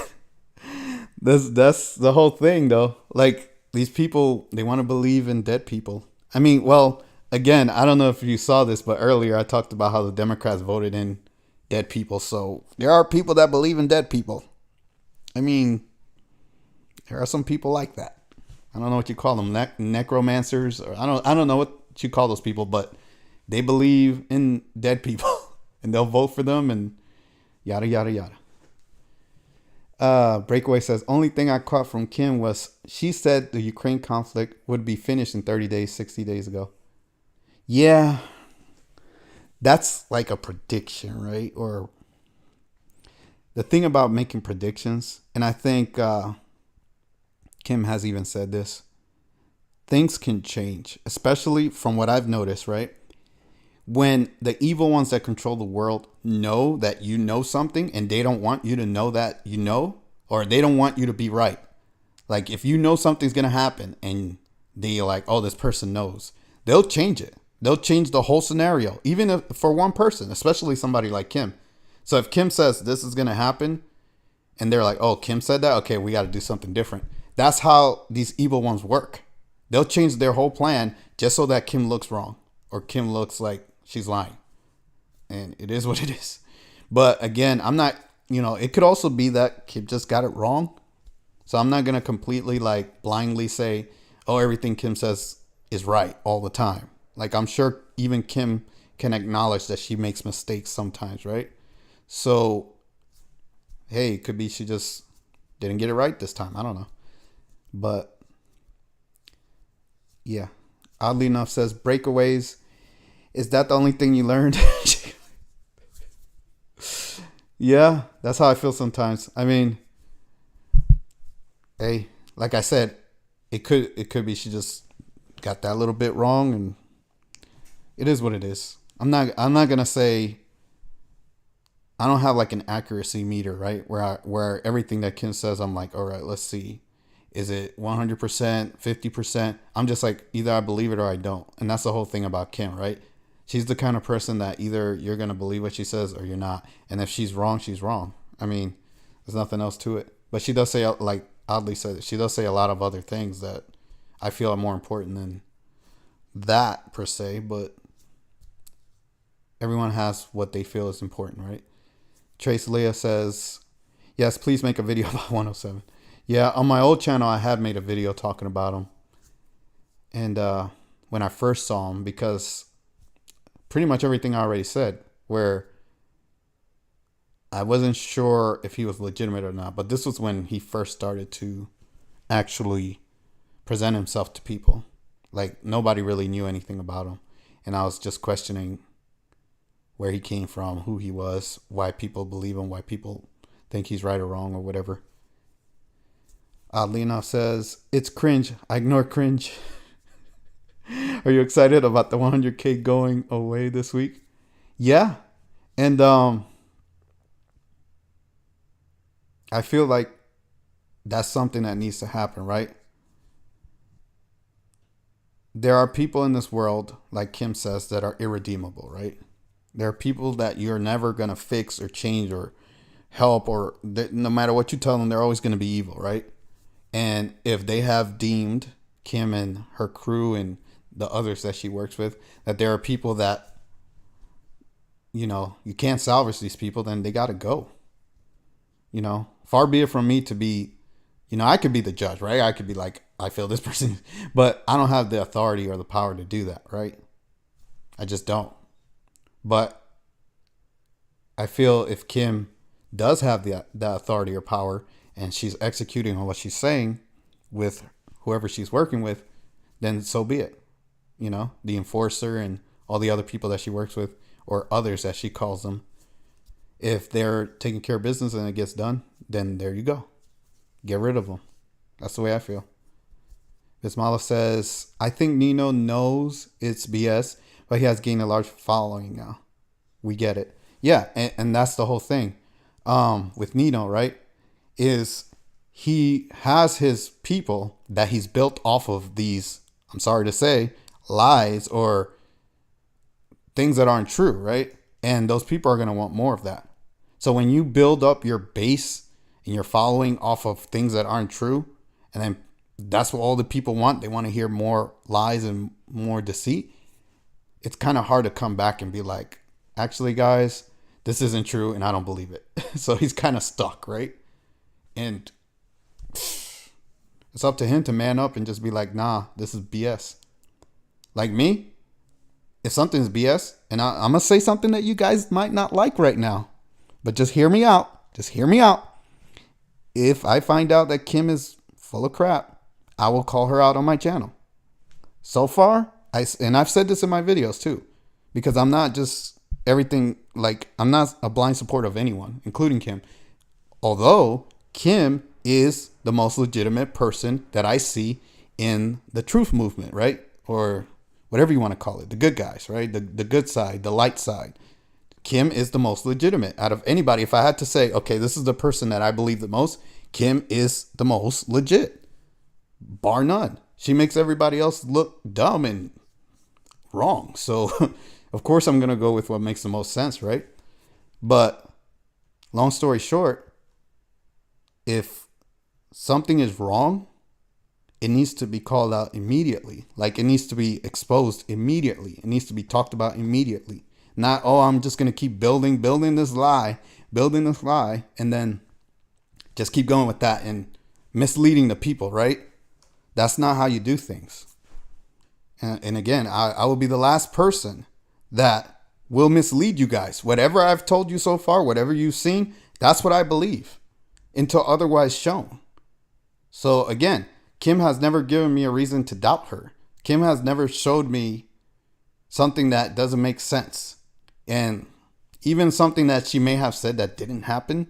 That's the whole thing, though. Like, these people, they want to believe in dead people. I mean, well, again, I don't know if you saw this, but earlier I talked about how the Democrats voted in dead people. So there are people that believe in dead people. I mean, there are some people like that. I don't know what you call them, necromancers, or I don't know what you call those people, but they believe in dead people and they'll vote for them and yada yada yada. Breakaway says, only thing I caught from Kim was she said the Ukraine conflict would be finished in 30 days, 60 days ago. Yeah, that's like a prediction, right? Or the thing about making predictions, and I think Kim has even said this, things can change, especially from what I've noticed, right? When the evil ones that control the world know that you know something and they don't want you to know that you know, or they don't want you to be right. Like if you know something's going to happen and they're like, oh, this person knows, they'll change it. They'll change the whole scenario, even if for one person, especially somebody like Kim. So if Kim says this is going to happen and they're like, oh, Kim said that. Okay, we got to do something different. That's how these evil ones work. They'll change their whole plan just so that Kim looks wrong or Kim looks like she's lying. And it is what it is. But again, I'm not, it could also be that Kim just got it wrong. So I'm not going to completely like blindly say, oh, everything Kim says is right all the time. Like I'm sure even Kim can acknowledge that she makes mistakes sometimes, right? So, hey, it could be she just didn't get it right this time. I don't know. But yeah, oddly enough says breakaways. Is that the only thing you learned? Yeah, that's how I feel sometimes. I mean, hey, like I said, it could be she just got that little bit wrong, and it is what it is. I'm not gonna say I don't have like an accuracy meter, right? Where everything that Kim says, I'm like, all right, let's see. Is it 100%, 50%? I'm just like, either I believe it or I don't. And that's the whole thing about Kim, right? She's the kind of person that either you're going to believe what she says or you're not. And if she's wrong, she's wrong. I mean, there's nothing else to it. But she does say, like Oddly said, she does say a lot of other things that I feel are more important than that per se. But everyone has what they feel is important, right? Trace Leah says, yes, please make a video about 107. Yeah, on my old channel, I had made a video talking about him. And when I first saw him, because pretty much everything I already said, where I wasn't sure if he was legitimate or not. But this was when he first started to actually present himself to people. Like, nobody really knew anything about him. And I was just questioning where he came from, who he was, why people believe him, why people think he's right or wrong or whatever. Oddly enough says, it's cringe. I ignore cringe. Are you excited about the 100K going away this week? Yeah. And I feel like that's something that needs to happen, right? There are people in this world, like Kim says, that are irredeemable, right? There are people that you're never going to fix or change or help, or no matter what you tell them, they're always going to be evil, right? And if they have deemed Kim and her crew and the others that she works with, that there are people that, you can't salvage these people, then they got to go. Far be it from me to be, I could be the judge, right? I could be like, I feel this person, but I don't have the authority or the power to do that, right? I just don't. But I feel if Kim does have the authority or power and she's executing on what she's saying with whoever she's working with, then so be it. The enforcer and all the other people that she works with, or others as she calls them, if they're taking care of business and it gets done, then there you go. Get rid of them. That's the way I feel. Bismala says, I think Nino knows it's BS, but he has gained a large following now. We get it. Yeah, and that's the whole thing with Nino, right? Is he has his people that he's built off of these, I'm sorry to say, lies or things that aren't true, right? And those people are going to want more of that. So when you build up your base and you're following off of things that aren't true, and then that's what all the people want, they want to hear more lies and more deceit, it's kind of hard to come back and be like, actually, guys, this isn't true and I don't believe it. So he's kind of stuck, right? And it's up to him to man up and just be like, nah, this is BS. Like me, if something's BS, and I'm going to say something that you guys might not like right now, but just hear me out. Just hear me out. If I find out that Kim is full of crap, I will call her out on my channel. So far, and I've said this in my videos too, because I'm not just everything, like, I'm not a blind supporter of anyone, including Kim. Although Kim is the most legitimate person that I see in the truth movement, right? Or whatever you want to call it, the good guys, right? The good side, the light side. Kim is the most legitimate out of anybody. If I had to say, okay, this is the person that I believe the most, Kim is the most legit, bar none. She makes everybody else look dumb and wrong. So, of course, I'm going to go with what makes the most sense, right? But long story short, if something is wrong, it needs to be called out immediately. Like, it needs to be exposed immediately. It needs to be talked about immediately. Not, oh, I'm just going to keep building this lie, and then just keep going with that and misleading the people, right? That's not how you do things. And again, I will be the last person that will mislead you guys. Whatever I've told you so far, whatever you've seen, that's what I believe until otherwise shown. So again, Kim has never given me a reason to doubt her. Kim has never showed me something that doesn't make sense. And even something that she may have said that didn't happen.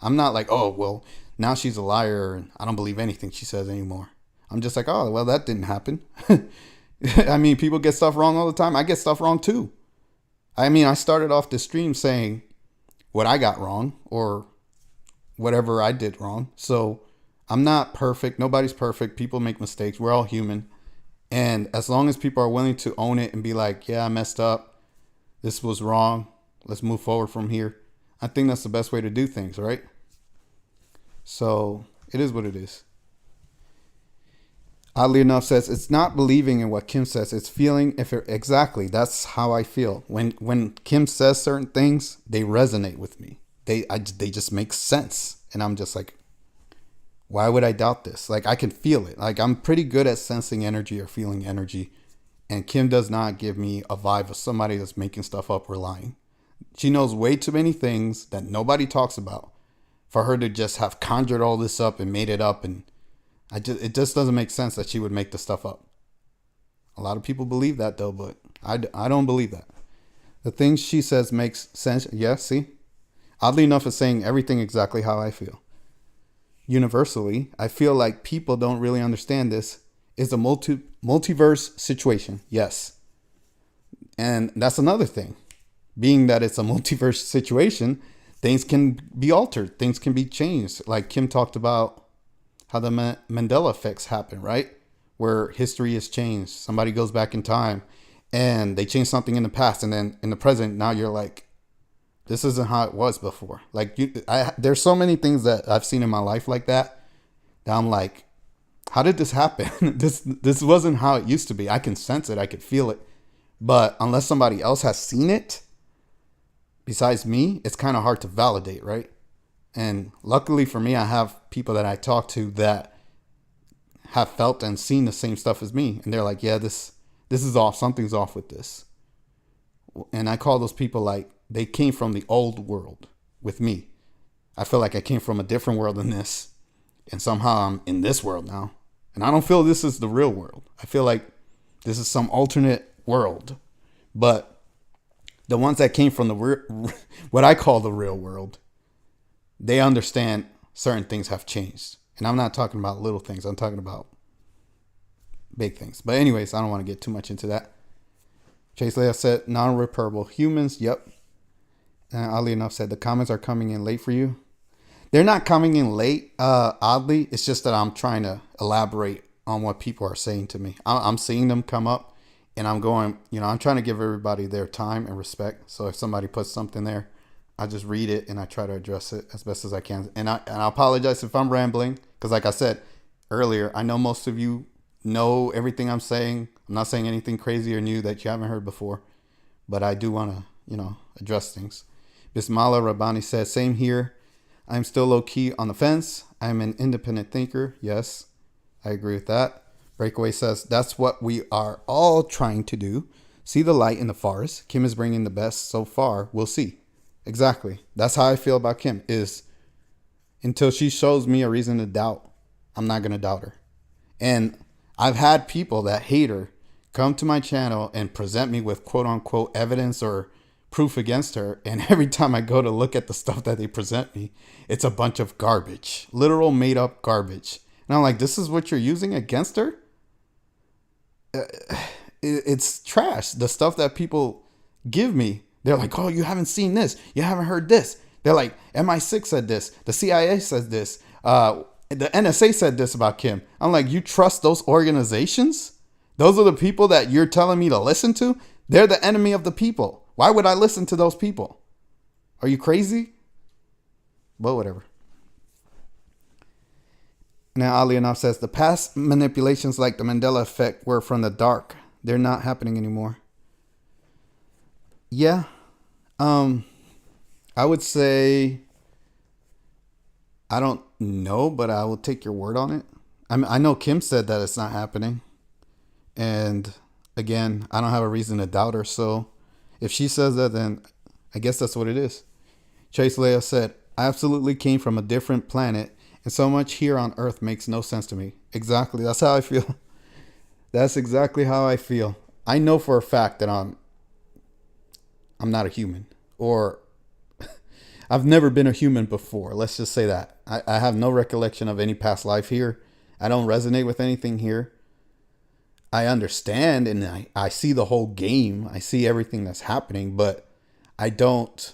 I'm not like, oh, well, now she's a liar and I don't believe anything she says anymore. I'm just like, oh, well, that didn't happen. I mean, people get stuff wrong all the time. I get stuff wrong too. I mean, I started off the stream saying what I got wrong or whatever I did wrong. So I'm not perfect. Nobody's perfect. People make mistakes. We're all human. And as long as people are willing to own it and be like, yeah, I messed up. This was wrong. Let's move forward from here. I think that's the best way to do things, right? So it is what it is. Oddly enough says, it's not believing in what Kim says. It's feeling exactly. That's how I feel. When Kim says certain things, they resonate with me. They just make sense. And I'm just like, why would I doubt this? Like, I can feel it. Like, I'm pretty good at sensing energy or feeling energy. And Kim does not give me a vibe of somebody that's making stuff up or lying. She knows way too many things that nobody talks about for her to just have conjured all this up and made it up. And it just doesn't make sense that she would make the stuff up. A lot of people believe that though, but I don't believe that. The things she says makes sense. Yeah, see? Oddly enough, it's saying everything exactly how I feel. Universally, I feel like people don't really understand this. Is a multiverse situation. Yes. And that's another thing. Being that it's a multiverse situation, things can be altered. Things can be changed. Like Kim talked about how the Mandela effects happen, right? Where history is changed. Somebody goes back in time and they change something in the past. And then in the present, now you're like, this isn't how it was before. Like, there's so many things that I've seen in my life like that I'm like, how did this happen? This wasn't how it used to be. I can sense it. I could feel it. But unless somebody else has seen it, besides me, it's kind of hard to validate, right? And luckily for me, I have people that I talk to that have felt and seen the same stuff as me. And they're like, yeah, this is off. Something's off with this. And I call those people like they came from the old world with me. I feel like I came from a different world than this. And somehow I'm in this world now. And I don't feel this is the real world. I feel like this is some alternate world. But the ones that came from what I call the real world, they understand certain things have changed. And I'm not talking about little things. I'm talking about big things. But anyways, I don't want to get too much into that. Chase Leah said, non-repairable humans. Yep. And oddly enough said, the comments are coming in late for you. They're not coming in late. Oddly, it's just that I'm trying to elaborate on what people are saying to me. I'm seeing them come up, and I'm going. I'm trying to give everybody their time and respect. So if somebody puts something there, I just read it and I try to address it as best as I can. And I apologize if I'm rambling, because like I said earlier, I know most of you know everything I'm saying. I'm not saying anything crazy or new that you haven't heard before, but I do want to address things. Bismillah Rabbani said, same here. I'm still low key on the fence. I'm an independent thinker. Yes, I agree with that. Breakaway says, that's what we are all trying to do. See the light in the forest. Kim is bringing the best so far. We'll see. Exactly. That's how I feel about Kim, is until she shows me a reason to doubt, I'm not going to doubt her. And I've had people that hate her come to my channel and present me with quote unquote evidence or proof against her. And every time I go to look at the stuff that they present me, it's a bunch of garbage, literal made up garbage. And I'm like, this is what you're using against her? It's trash. The stuff that people give me, they're like, oh, you haven't seen this. You haven't heard this. They're like, MI6 said this. The CIA says this. The NSA said this about Kim. I'm like, you trust those organizations? Those are the people that you're telling me to listen to? They're the enemy of the people. Why would I listen to those people? Are you crazy? But whatever. Now, Ali Enough says, the past manipulations like the Mandela effect were from the dark. They're not happening anymore. Yeah. I would say, I don't know, but I will take your word on it. I know Kim said that it's not happening. And again, I don't have a reason to doubt her. So if she says that, then I guess that's what it is. Chase Leah said, I absolutely came from a different planet, and so much here on Earth makes no sense to me. Exactly. That's how I feel. That's exactly how I feel. I know for a fact that I'm not a human, or I've never been a human before. Let's just say that. I have no recollection of any past life here. I don't resonate with anything here. I understand and I see the whole game. I see everything that's happening, but I don't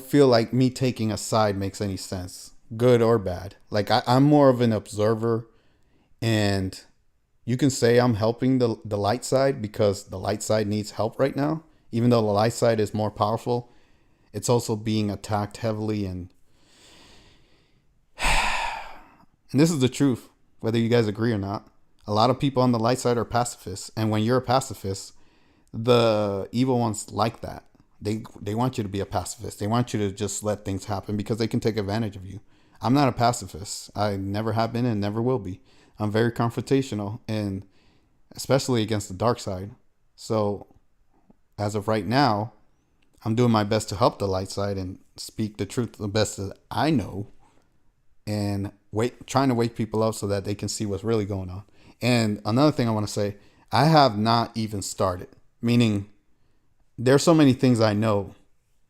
feel like me taking a side makes any sense, good or bad. Like I'm more of an observer, and you can say I'm helping the light side because the light side needs help right now. Even though the light side is more powerful, it's also being attacked heavily. And this is the truth, whether you guys agree or not. A lot of people on the light side are pacifists. And when you're a pacifist, the evil ones like that. They want you to be a pacifist. They want you to just let things happen because they can take advantage of you. I'm not a pacifist. I never have been and never will be. I'm very confrontational, and especially against the dark side. So as of right now, I'm doing my best to help the light side and speak the truth the best that I know, and trying to wake people up so that they can see what's really going on. And another thing I want to say, I have not even started, meaning there's so many things I know.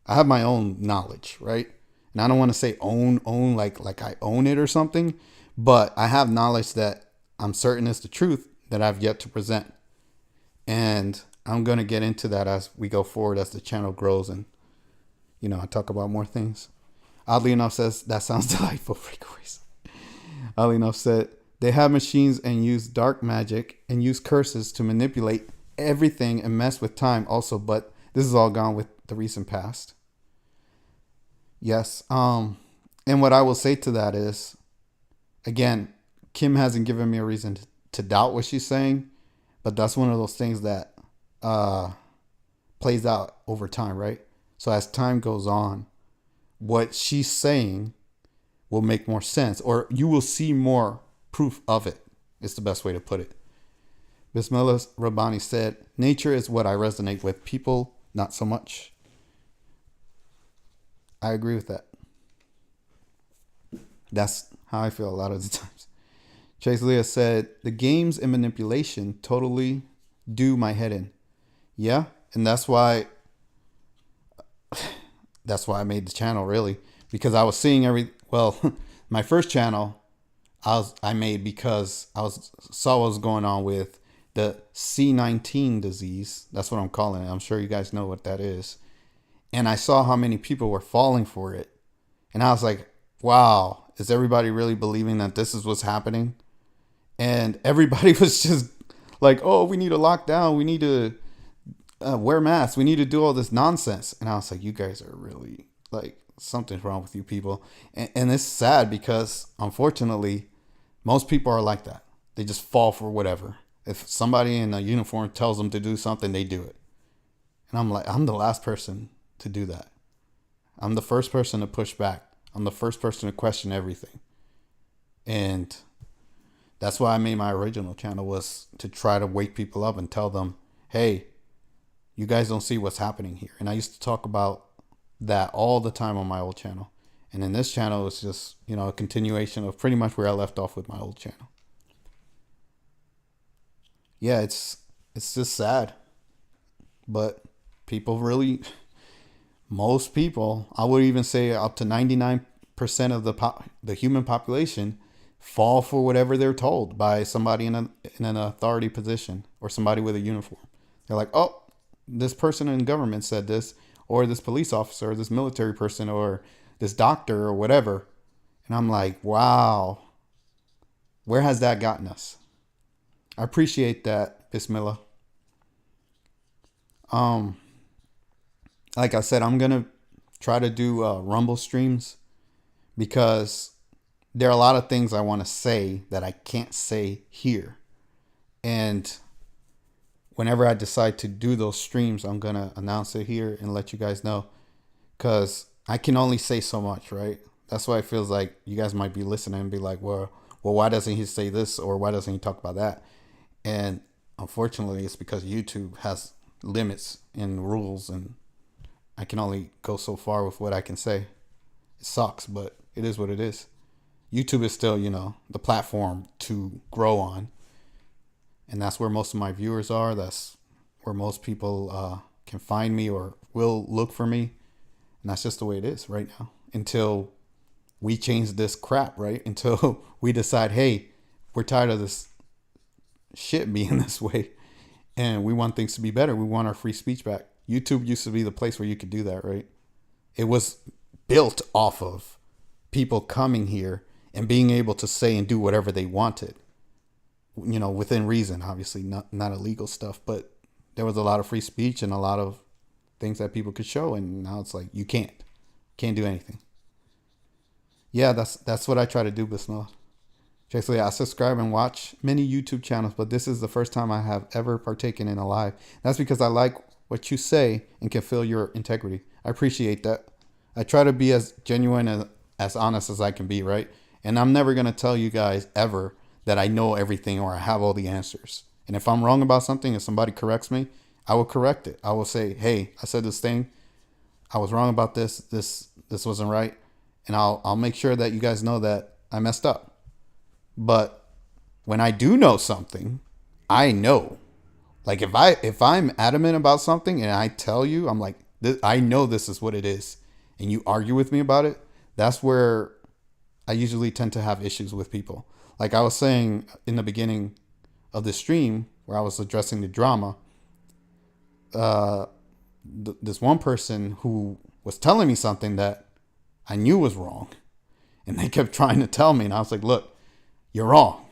I have my own knowledge, right? And I don't want to say own like I own it or something, but I have knowledge that I'm certain is the truth that I've yet to present. And I'm going to get into that as we go forward, as the channel grows and, I talk about more things. Oddly Enough says, that sounds delightful, breakaways. Oddly Enough said, they have machines and use dark magic and use curses to manipulate everything and mess with time also, but this is all gone with the recent past. Yes. And what I will say to that is, again, Kim hasn't given me a reason to doubt what she's saying, but that's one of those things that plays out over time, right? So as time goes on, what she's saying will make more sense, or you will see more proof of it. It's the best way to put it. Bismillah Rabbani said, nature is what I resonate with. People, not so much. I agree with that. That's how I feel a lot of the times. Chase Leah said, the games and manipulation totally do my head in. Yeah, and that's why I made the channel, really, because I was seeing my first channel I made because I saw what was going on with the C19 disease. That's what I'm calling it. I'm sure you guys know what that is. And I saw how many people were falling for it. And I was like, wow, is everybody really believing that this is what's happening? And everybody was just like, oh, we need to lock down. We need to wear masks. We need to do all this nonsense. And I was like, you guys are really like, something's wrong with you people. And it's sad because unfortunately, most people are like that. They just fall for whatever. If somebody in a uniform tells them to do something, they do it. And I'm like, I'm the last person to do that. I'm the first person to push back. I'm the first person to question everything. And that's why I made my original channel, was to try to wake people up and tell them, hey, you guys don't see what's happening here. And I used to talk about that all the time on my old channel. And in this channel, it's just, a continuation of pretty much where I left off with my old channel. Yeah, it's just sad. But people really, most people, I would even say up to 99% of the human population fall for whatever they're told by somebody in an authority position or somebody with a uniform. They're like, oh, this person in government said this, or this police officer, or this military person, or this doctor, or whatever. And I'm like, wow, where has that gotten us? I appreciate that, Bismillah. Like I said, I'm gonna try to do Rumble streams because there are a lot of things I want to say that I can't say here. And whenever I decide to do those streams, I'm going to announce it here and let you guys know, because I can only say so much, right? That's why it feels like you guys might be listening and be like, well, why doesn't he say this, or why doesn't he talk about that? And unfortunately, it's because YouTube has limits and rules, and I can only go so far with what I can say. It sucks, but it is what it is. YouTube is still, the platform to grow on. And that's where most of my viewers are. That's where most people can find me or will look for me. And that's just the way it is right now. Until we change this crap, right? Until we decide, hey, we're tired of this shit being this way. And we want things to be better. We want our free speech back. YouTube used to be the place where you could do that, right? It was built off of people coming here and being able to say and do whatever they wanted, within reason, obviously not illegal stuff, but there was a lot of free speech and a lot of things that people could show. And now it's like, you can't do anything. Yeah, that's what I try to do, Bismillah. Basically, I subscribe and watch many YouTube channels, but this is the first time I have ever partaken in a live. That's because I like what you say and can feel your integrity. I appreciate that. I try to be as genuine and as honest as I can be, right? And I'm never going to tell you guys ever that I know everything or I have all the answers. And if I'm wrong about something, if somebody corrects me, I will correct it. I will say, hey, I said this thing. I was wrong about this. This wasn't right. And I'll make sure that you guys know that I messed up. But when I do know something, I know. Like if I'm adamant about something and I tell you, I'm like, I know this is what it is, and you argue with me about it, that's where I usually tend to have issues with people. Like I was saying in the beginning of the stream where I was addressing the drama, this one person who was telling me something that I knew was wrong, and they kept trying to tell me, and I was like, look, you're wrong.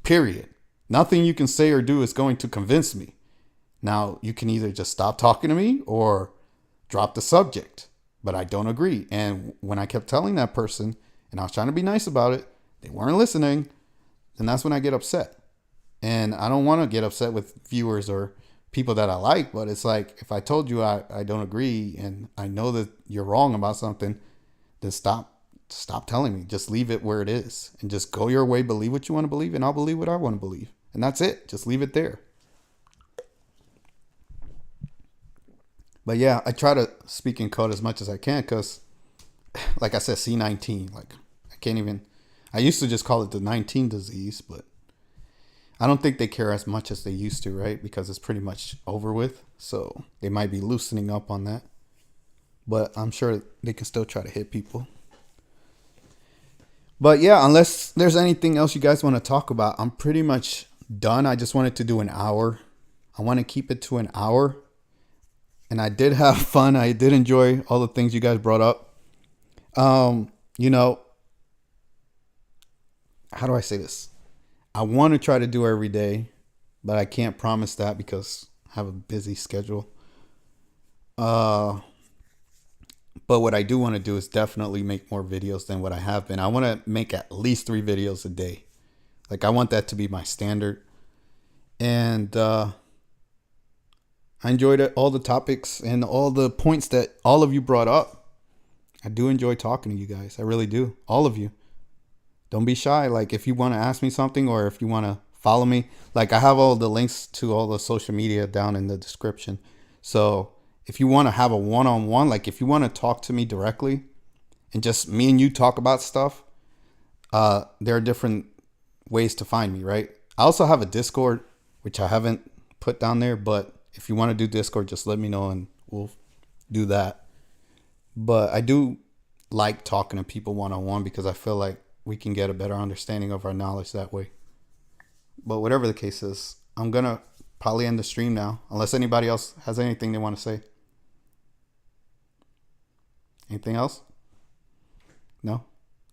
Period. Nothing you can say or do is going to convince me. Now, you can either just stop talking to me or drop the subject, but I don't agree. And when I kept telling that person, and I was trying to be nice about it, they weren't listening, then that's when I get upset. And I don't want to get upset with viewers or people that I like, but it's like, if I told you I don't agree and I know that you're wrong about something, then stop telling me. Just leave it where it is and just go your way, believe what you want to believe, and I'll believe what I want to believe. And that's it. Just leave it there. But yeah, I try to speak in code as much as I can because, like I said, C19, like I used to just call it the 19 disease, but I don't think they care as much as they used to, right? Because it's pretty much over with. So they might be loosening up on that. But I'm sure they can still try to hit people. But yeah, unless there's anything else you guys want to talk about, I'm pretty much done. I just wanted to do an hour. I want to keep it to an hour. And I did have fun. I did enjoy all the things you guys brought up. You know, how do I say this? I want to try to do every day, but I can't promise that because I have a busy schedule. Uh, but what I do want to do is definitely make more videos than what I have been. I want to make at least 3 videos a day. Like I want that to be my standard. And I enjoyed it, all the topics and all the points that all of you brought up. I do enjoy talking to you guys. I really do. All of you. Don't be shy. Like if you want to ask me something or if you want to follow me, like I have all the links to all the social media down in the description. So if you want to have a one-on-one, like if you want to talk to me directly and just me and you talk about stuff, there are different ways to find me, right? I also have a Discord, which I haven't put down there, but if you want to do Discord, just let me know and we'll do that. But I do like talking to people one-on-one because I feel like we can get a better understanding of our knowledge that way. But whatever the case is, I'm going to probably end the stream now, unless anybody else has anything they want to say. Anything else? No?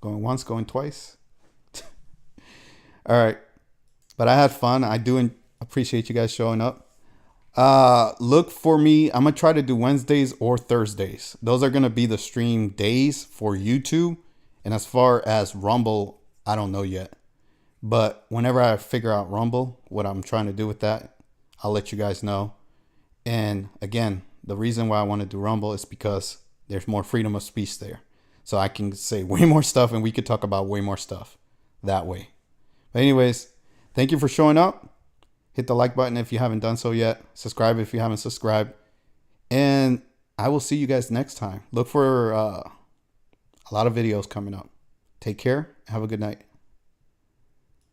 Going once, going twice? All right. But I had fun. I do appreciate you guys showing up. Look for me. I'm going to try to do Wednesdays or Thursdays. Those are going to be the stream days for YouTube. And as far as Rumble, I don't know yet. But whenever I figure out Rumble, what I'm trying to do with that, I'll let you guys know. And again, the reason why I want to do Rumble is because there's more freedom of speech there. So I can say way more stuff and we could talk about way more stuff that way. But anyways, thank you for showing up. Hit the like button if you haven't done so yet. Subscribe if you haven't subscribed. And I will see you guys next time. Look for a lot of videos coming up. Take care. Have a good night.